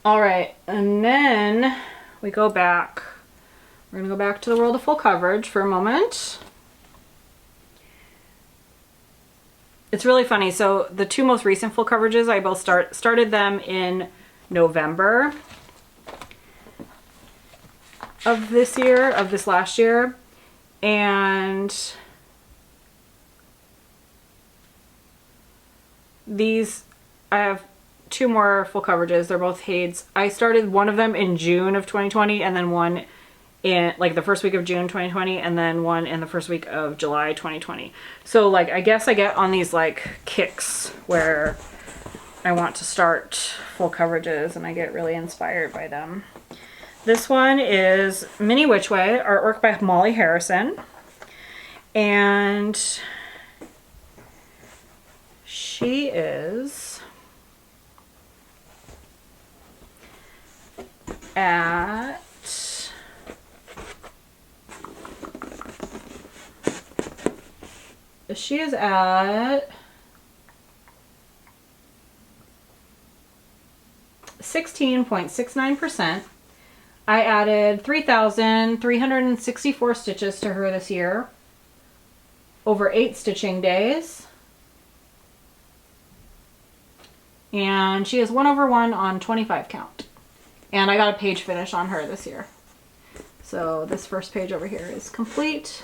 All right, and then we go back. We're gonna go back to the world of full coverage for a moment. It's really funny. So the two most recent full coverages, I both started them in November of this year, of this last year, and These, I have 2 more full coverages. They're both Hades. I started one of them in June of 2020 and then one in like the first week of June 2020 and then one in the first week of July 2020. So like I guess I get on these like kicks where I want to start full coverages and I get really inspired by them. This one is Mini Which Way, artwork by Molly Harrison. And she is at she is at 16.69%. I added 3,364 stitches to her this year over 8 stitching days. And she is 1/1 on 25 count. And I got a page finish on her this year. So this first page over here is complete.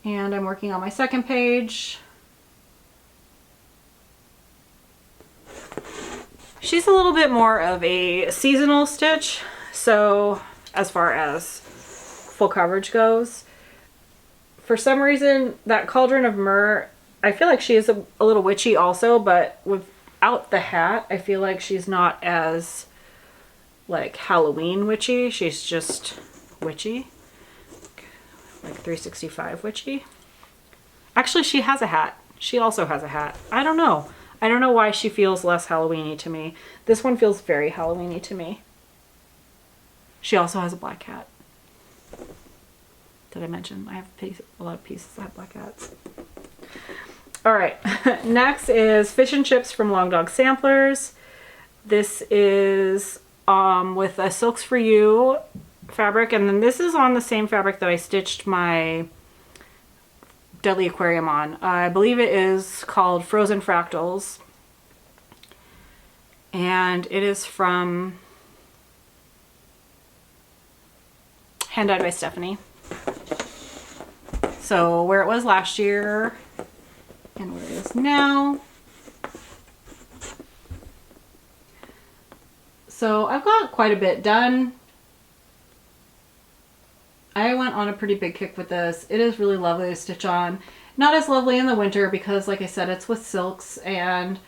And I'm working on my second page. She's a little bit more of a seasonal stitch. So as far as full coverage goes, for some reason that Cauldron of Myrrh, I feel like she is a little witchy also, but without the hat, I feel like she's not as like Halloween witchy. She's just witchy, like 365 witchy. Actually, she has a hat. She also has a hat. I don't know. I don't know why she feels less Halloween-y to me. This one feels very Halloween-y to me. She also has a black cat. Did I mention I have a lot of pieces that have black cats? All right, next is Fish and Chips from Long Dog Samplers. This is with a Silks For You fabric, and then this is on the same fabric that I stitched my Deadly Aquarium on. I believe it is called Frozen Fractals, and it is from Hand Dyed by Stephanie. So where it was last year and where it is now. So I've got quite a bit done. I went on a pretty big kick with this. It is really lovely to stitch on. Not as lovely in the winter because, like I said, it's with silks and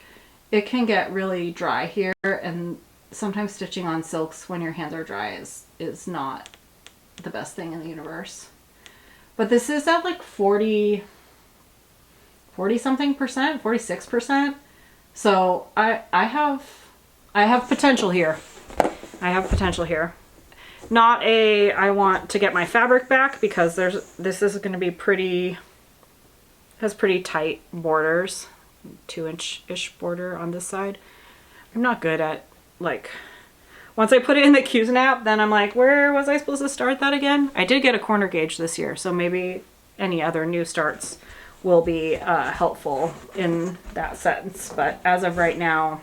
it can get really dry here, and sometimes stitching on silks when your hands are dry is not the best thing in the universe. But this is at like 40 something percent, 46%. So I have potential here. I have potential here. Not a, I want to get my fabric back, because this is going to be pretty, has pretty tight borders, 2-inch-ish border on this side. I'm not good at, like, once I put it in the Q-snap, then I'm like, where was I supposed to start that again? I did get a corner gauge this year, so maybe any other new starts will be helpful in that sense. But as of right now,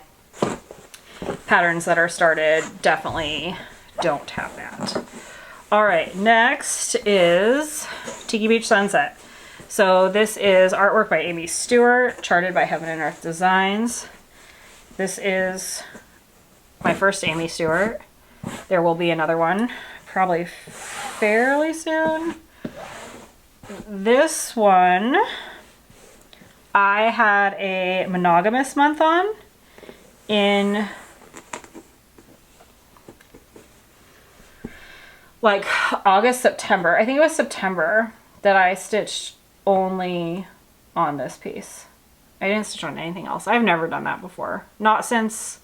patterns that are started definitely don't have that. All right, next is Tiki Beach Sunset. So this is artwork by Amy Stewart, charted by Heaven and Earth Designs. This is my first Amy Stewart. There will be another one probably fairly soon. This one I had a monogamous month on in like August, September. I think it was September that I stitched only on this piece. I didn't stitch on anything else. I've never done that before. Not since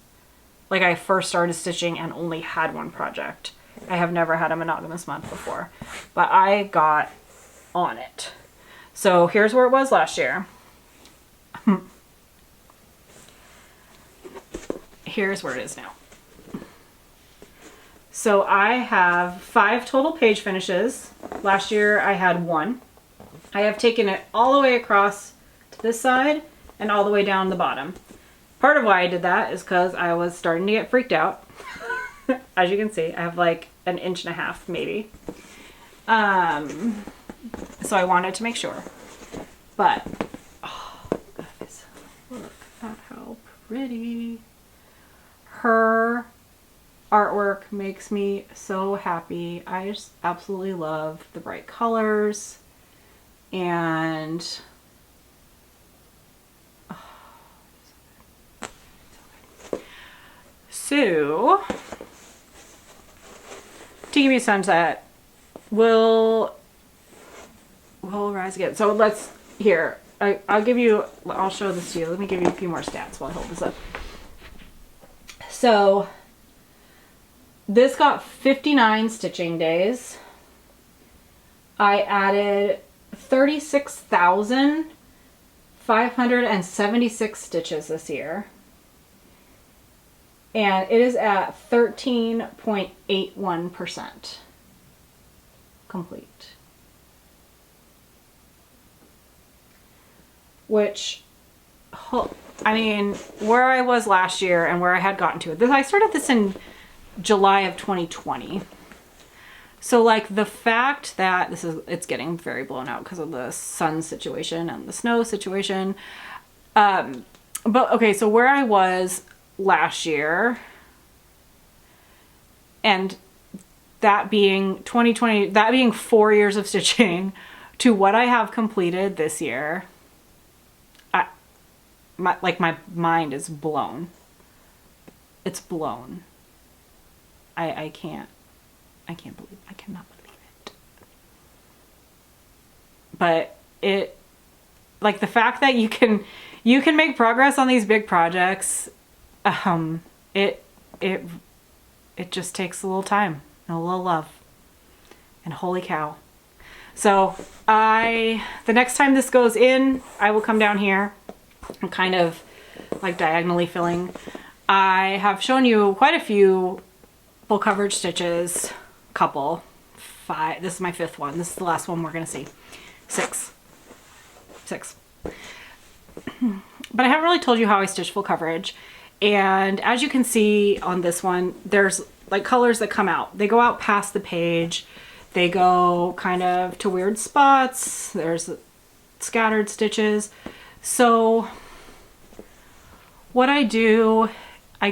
like I first started stitching and only had one project. I have never had a monogamous month before, but I got on it. So here's where it was last year. Here's where it is now. So I have 5 total page finishes. Last year I had 1. I have taken it all the way across to this side and all the way down the bottom. Part of why I did that is because I was starting to get freaked out. As you can see, I have like 1.5 inches maybe. So I wanted to make sure. But, oh, Look at how pretty. Her artwork makes me so happy. I just absolutely love the bright colors and so to give you a sense that we'll rise again. So let's here. I'll show this to you. Let me give you a few more stats while I hold this up. So this got 59 stitching days. I added 36,576 stitches this year. And it is at 13.81% complete. Which, I mean, where I was last year and where I had gotten to it. I started this in July of 2020. So like the fact that it's getting very blown out because of the sun situation and the snow situation. But okay, so where I was last year and that being 2020, that being 4 years of stitching to what I have completed this year, my mind is blown. It's blown. I cannot believe it. But it, like the fact that you can make progress on these big projects, it just takes a little time and a little love. And holy cow. So the next time this goes in, I will come down here. I'm kind of like diagonally filling. I have shown you quite a few full coverage stitches, couple, 5, this is my 5th one. This is the last one we're gonna see. 6. But I haven't really told you how I stitch full coverage. And as you can see on this one, there's like colors that come out. They go out past the page. They go kind of to weird spots. There's scattered stitches. So what I do, I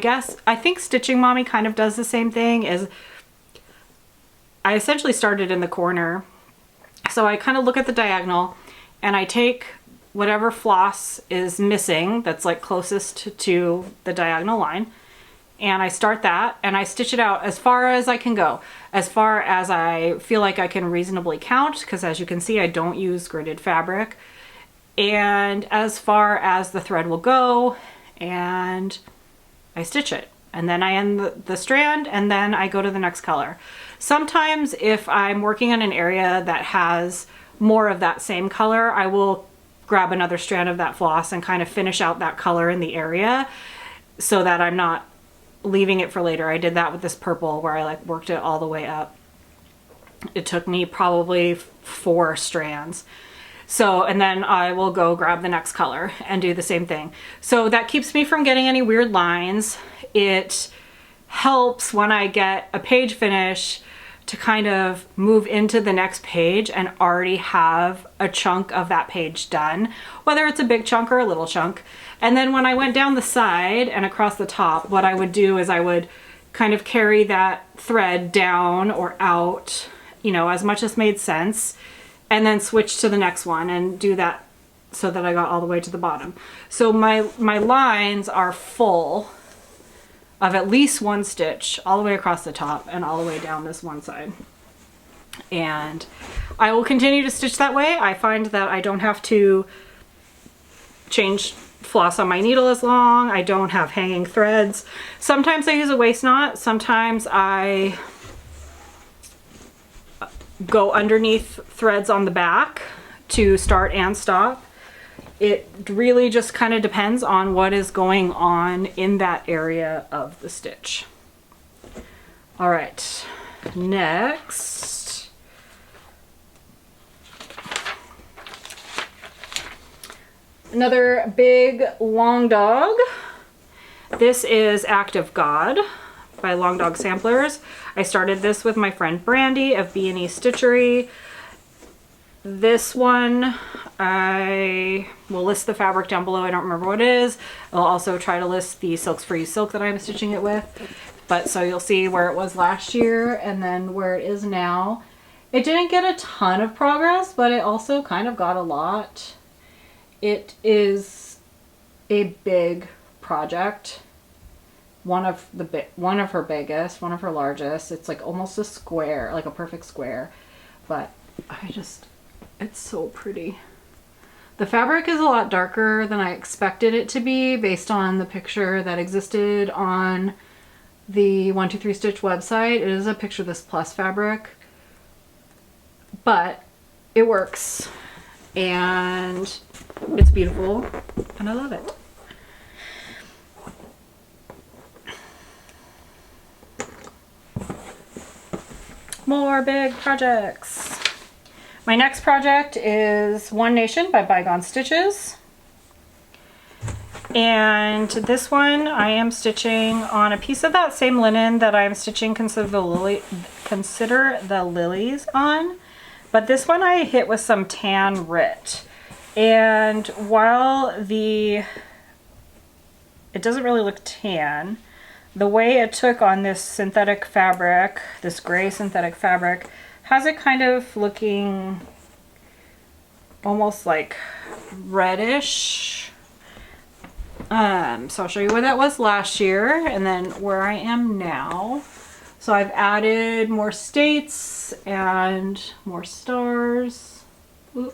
think Stitching Mommy kind of does the same thing, is I essentially started in the corner. So I kind of look at the diagonal and I take whatever floss is missing that's like closest to the diagonal line, and I start that and I stitch it out as far as I can go, as far as I feel like I can reasonably count, because as you can see I don't use gridded fabric, and as far as the thread will go, and I stitch it. And then I end the strand and then I go to the next color. Sometimes if I'm working in an area that has more of that same color, I will grab another strand of that floss and kind of finish out that color in the area so that I'm not leaving it for later. I did that with this purple where I like worked it all the way up. It took me probably 4 strands. So, and then I will go grab the next color and do the same thing. So that keeps me from getting any weird lines. It helps when I get a page finish to kind of move into the next page and already have a chunk of that page done, whether it's a big chunk or a little chunk. And then when I went down the side and across the top, what I would do is I would kind of carry that thread down or out, you know, as much as made sense, and then switch to the next one and do that so that I got all the way to the bottom. So my lines are full of at least 1 stitch all the way across the top and all the way down this one side. And I will continue to stitch that way. I find that I don't have to change floss on my needle as long. I don't have hanging threads. Sometimes I use a waist knot. Sometimes I go underneath threads on the back to start and stop. It really just kind of depends on what is going on in that area of the stitch. All right, next. Another big long dog. This is Act of God by Long Dog Samplers. I started this with my friend Brandy of B&E Stitchery. This one, I will list the fabric down below. I don't remember what it is. I'll also try to list the Silks Free Silk that I'm stitching it with. But so you'll see where it was last year and then where it is now. It didn't get a ton of progress, but it also kind of got a lot. It is a big project. One of her biggest, one of her largest. It's like almost a square, like a perfect square. But it's so pretty. The fabric is a lot darker than I expected it to be based on the picture that existed on the 123 Stitch website. It is a picture of this plus fabric, but it works and it's beautiful and I love it. More big projects. My next project is One Nation by Bygone Stitches. And this one I am stitching on a piece of that same linen that I'm stitching Consider the Lilies on. But this one I hit with some tan Rit. And while it doesn't really look tan, the way it took on this synthetic fabric, this gray synthetic fabric, has it kind of looking almost like reddish. So I'll show you where that was last year and then where I am now. So I've added more states and more stars. Ooh.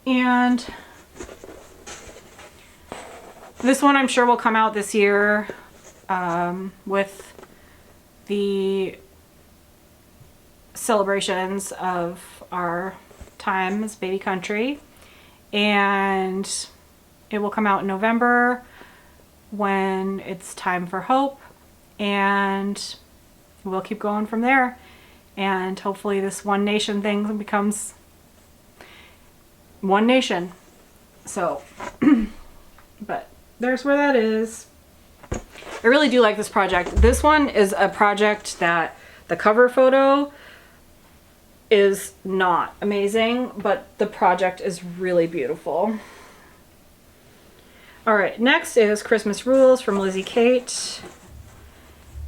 And this one I'm sure will come out this year with the celebrations of our time as baby country, and it will come out in November when it's time for hope, and we'll keep going from there, and hopefully this One Nation thing becomes One Nation. So but there's where that is. I really do like this project. This one is a project that the cover photo is not amazing, but the project is really beautiful. All right, next is Christmas Rules from Lizzie Kate.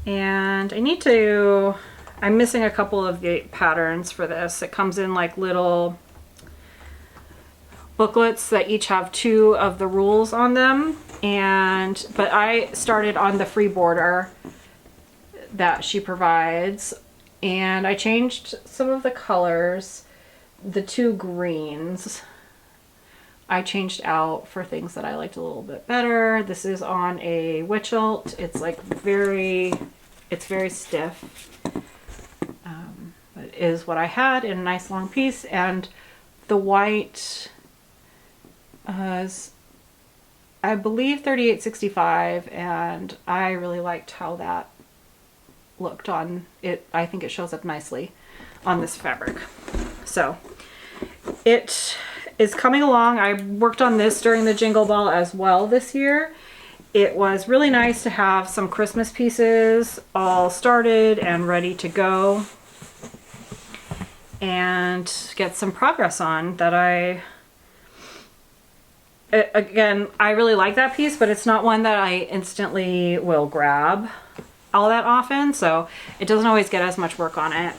And I'm missing a couple of the patterns for this. It comes in like little booklets that each have 2 of the rules on them. But I started on the free border that she provides, and I changed some of the colors. The 2 greens I changed out for things that I liked a little bit better. This is on a Wichelt. It's like it's very stiff. But it is what I had in a nice long piece, and the white is, I believe, 3865, and I really liked how that looked on it. I think it shows up nicely on this fabric. So it is coming along. I worked on this during the Jingle Ball as well this year. It was really nice to have some Christmas pieces all started and ready to go and get some progress on that. Again, I really like that piece, but it's not one that I instantly will grab all that often, so it doesn't always get as much work on it.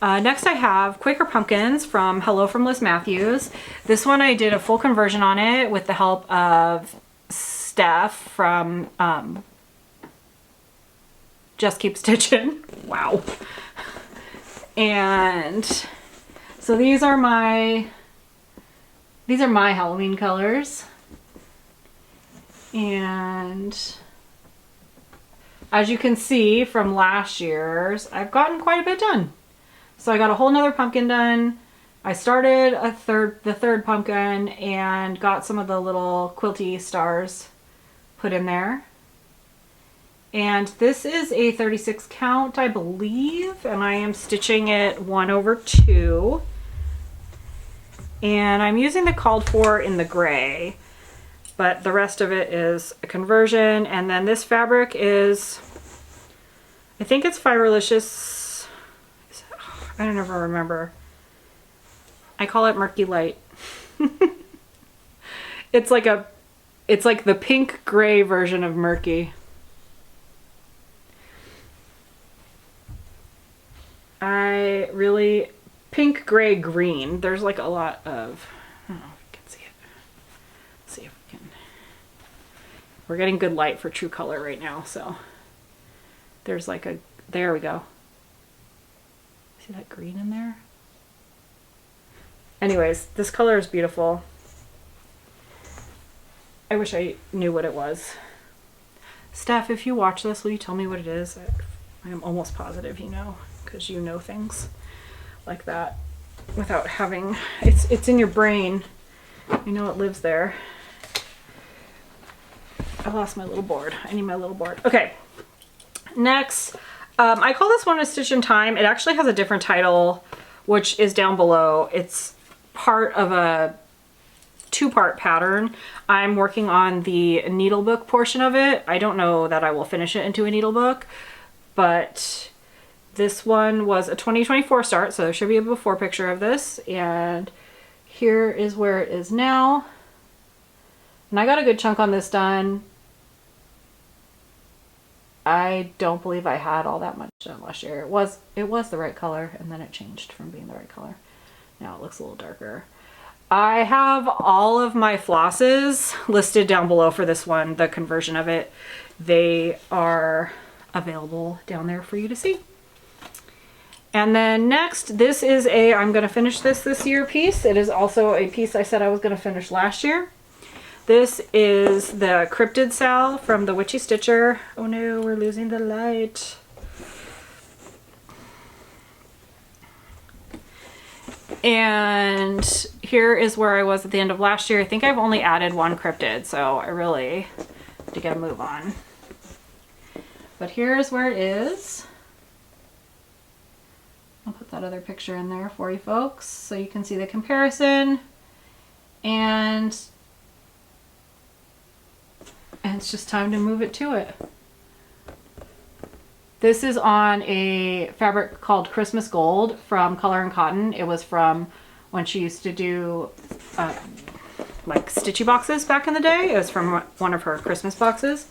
Next I have Quaker Pumpkins from Hello from Liz Matthews. This one I did a full conversion on it with the help of Steph from Just Keep Stitching. Wow. And so these are my Halloween colors, and as you can see from last year's, I've gotten quite a bit done. So I got a whole nother pumpkin done. I started the third pumpkin and got some of the little quilty stars put in there. And this is a 36 count, I believe, and I am stitching it 1/2. And I'm using the called for in the gray, but the rest of it is a conversion. And then this fabric is I think it's Fiberlicious. I don't ever remember. I call it Murky Light. It's like the pink gray version of Murky. Pink, gray, green. There's like a lot of, I don't know if you can see it. Let's see if we can. We're getting good light for true color right now, so there's like there we go. See that green in there? Anyways, this color is beautiful. I wish I knew what it was. Steph, if you watch this, will you tell me what it is? I am almost positive you know, because you know things like that without having, it's in your brain. You know it lives there. I lost my little board. I need my little board. Okay, next, I call this one A Stitch in Time. It actually has a different title, which is down below. It's part of a two-part pattern. I'm working on the needlebook portion of it. I don't know that I will finish it into a needlebook, but this one was a 2024 start, so there should be a before picture of this, and here is where it is now. And I got a good chunk on this done. I don't believe I had all that much done last year. It was the right color, and then it changed from being the right color. Now it looks a little darker. I have all of my flosses listed down below for this one, the conversion of it. They are available down there for you to see. And then next, this is I'm going to finish this year piece. It is also a piece I said I was going to finish last year. This is the Cryptid Sal from the Witchy Stitcher. Oh no, we're losing the light. And here is where I was at the end of last year. I think I've only added one cryptid, so I really need to get a move on. But here's where it is. I'll put that other picture in there for you folks so you can see the comparison. And it's just time to move it to it. This is on a fabric called Christmas Gold from Color and Cotton. It was from when she used to do like stitchy boxes back in the day. It was from one of her Christmas boxes.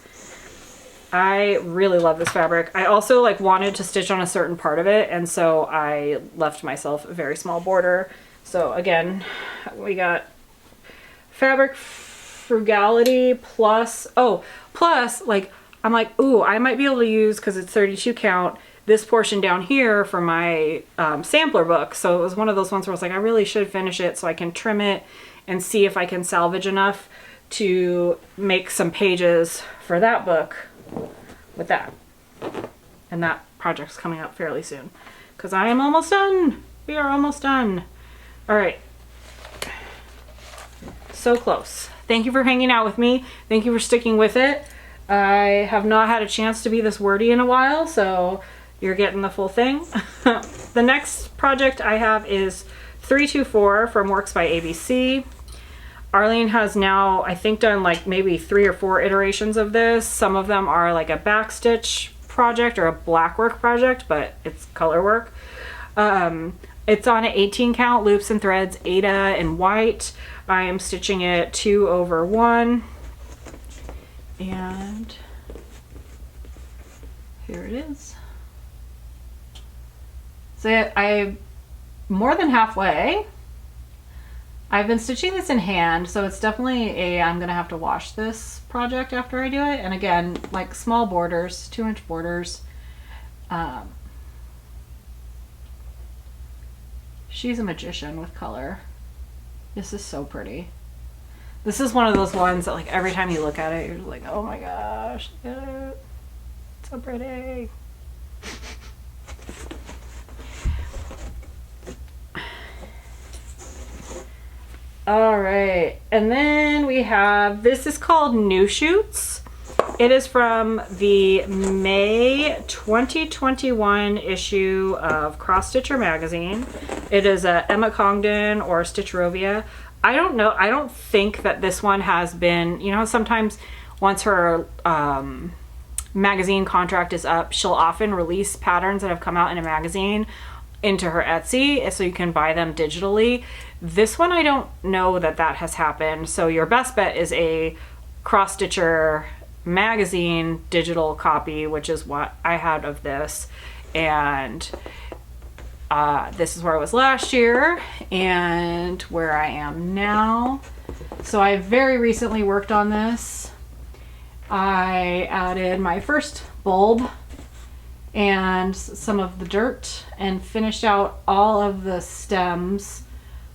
I really love this fabric. I also like wanted to stitch on a certain part of it, and so I left myself a very small border. So again, we got fabric frugality plus like I'm like, ooh, I might be able to use, because it's 32 count, this portion down here for my sampler book. So it was one of those ones where I was like, I really should finish it so I can trim it and see if I can salvage enough to make some pages for that book with that. And that project's coming out fairly soon because I am almost done. We are almost done. All right. So close. Thank you for hanging out with me. Thank you for sticking with it. I have not had a chance to be this wordy in a while, so you're getting the full thing. The next project I have is 324 from Works by ABC. Arlene has now, I think, done like maybe 3 or 4 iterations of this. Some of them are like a backstitch project or a black work project, but it's color work. It's on an 18 count loops and threads, Ada in white. I am stitching it 2/1. And here it is. So I'm more than halfway. I've been stitching this in hand, so it's definitely I'm gonna have to wash this project after I do it. And again, like small borders, 2-inch borders. She's a magician with color. This is so pretty. This is one of those ones that like every time you look at it, you're just like, oh my gosh, look at it. It's so pretty. All right, and then we have, this is called New Shoots. It is from the May 2021 issue of Cross Stitcher magazine. It is a Emma Congdon or Stitcherovia. I don't know, I don't think that this one has been, you know, sometimes once her magazine contract is up, she'll often release patterns that have come out in a magazine into her Etsy so you can buy them digitally. This one, I don't know that that has happened. So your best bet is a cross stitcher magazine digital copy, which is what I had of this. And this is where I was last year and where I am now. So I very recently worked on this. I added my first bulb and some of the dirt and finished out all of the stems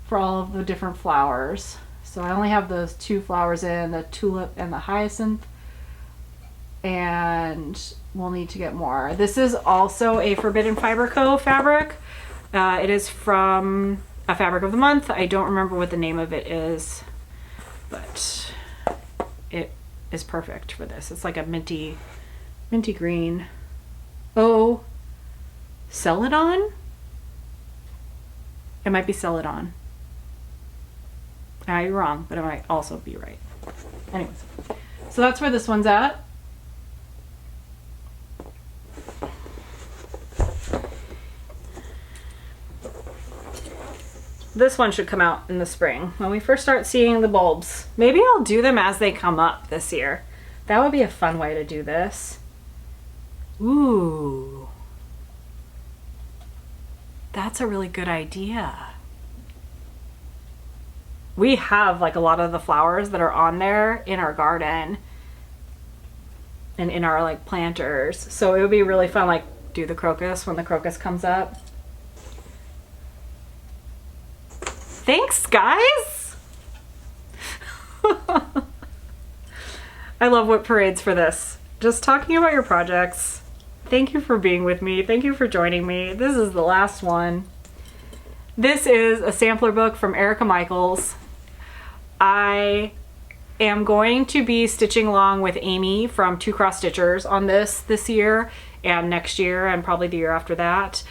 for all of the different flowers. So I only have those 2 flowers in, the tulip and the hyacinth, and we'll need to get more. This is also a Forbidden Fiber Co. fabric. It is from a fabric of the month. I don't remember what the name of it is, but it is perfect for this. It's like a minty green. Oh, Celadon? It might be Celadon. You're wrong, but it might also be right. Anyways, so that's where this one's at. This one should come out in the spring when we first start seeing the bulbs. Maybe I'll do them as they come up this year. That would be a fun way to do this. Ooh, that's a really good idea. We have like a lot of the flowers that are on there in our garden and in our like planters. So it would be really fun, like do the crocus when the crocus comes up. Thanks, guys. I love WIP Parades for this. Just talking about your projects. Thank you for being with me. Thank you for joining me. This is the last one. This is a sampler book from Erica Michaels. I am going to be stitching along with Amy from Two Cross Stitchers on this year and next year and probably the year after that.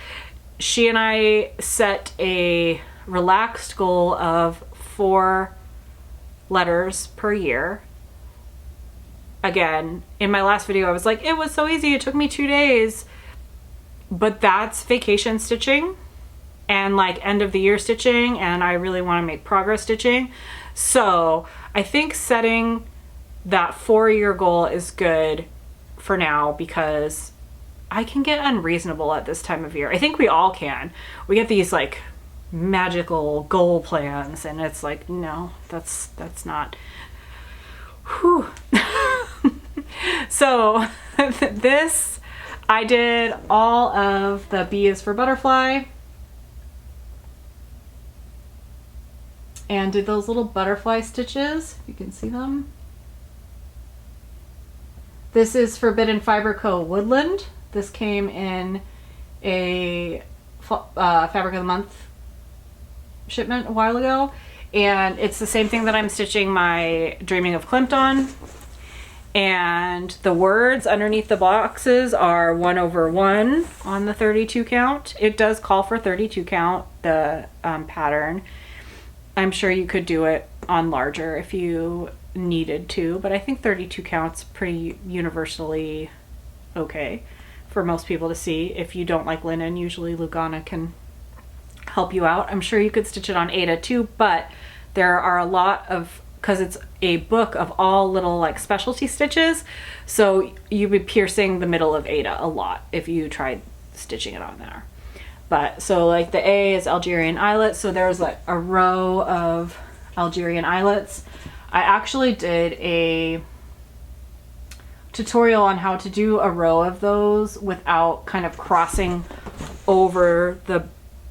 She and I set a relaxed goal of 4 letters per year. Again, in my last video I was like, it was so easy, it took me 2 days, but that's vacation stitching and like end of the year stitching, and I really want to make progress stitching. So I think setting that 4-year goal is good for now, because I can get unreasonable at this time of year. I think we all can. We get these like magical goal plans and it's like, no, that's not. Whew. So this, I did all of the B is for butterfly and did those little butterfly stitches. You can see them. This is Forbidden Fiber Co. Woodland. This came in a Fabric of the Month shipment a while ago, and it's the same thing that I'm stitching my Dreaming of Klimt on. And the words underneath the boxes are 1/1 on the 32 count. It does call for 32 count, the pattern. I'm sure you could do it on larger if you needed to, but I think 32 counts pretty universally okay for most people to see. If you don't like linen, usually Lugana can help you out. I'm sure you could stitch it on Aida too, but there are a lot of, because it's a book of all little like specialty stitches, so you'd be piercing the middle of Aida a lot if you tried stitching it on there. But so like the A is Algerian eyelet, so there's like a row of Algerian eyelets. I actually did a tutorial on how to do a row of those without kind of crossing over the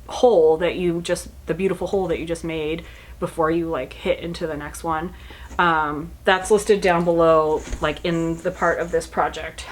hole that you just, the beautiful hole that you just made before you like hit into the next one. That's listed down below, like in the part of this project.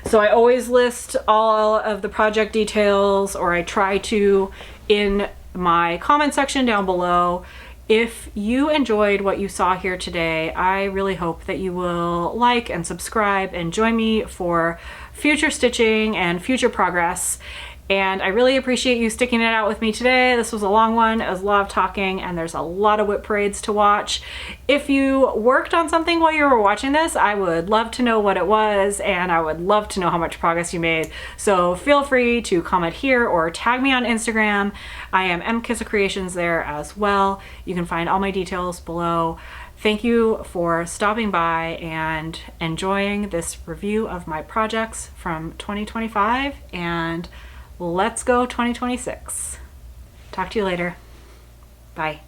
So I always list all of the project details, or I try to, in my comment section down below. If you enjoyed what you saw here today, I really hope that you will like and subscribe and join me for future stitching and future progress. And I really appreciate you sticking it out with me today. This was a long one. It was a lot of talking, and there's a lot of WIP parades to watch. If you worked on something while you were watching this, I would love to know what it was, and I would love to know how much progress you made. So feel free to comment here or tag me on Instagram. I am mkissa Creations there as well. You can find all my details below. Thank you for stopping by and enjoying this review of my projects from 2025, and let's go 2026. Talk to you later. Bye.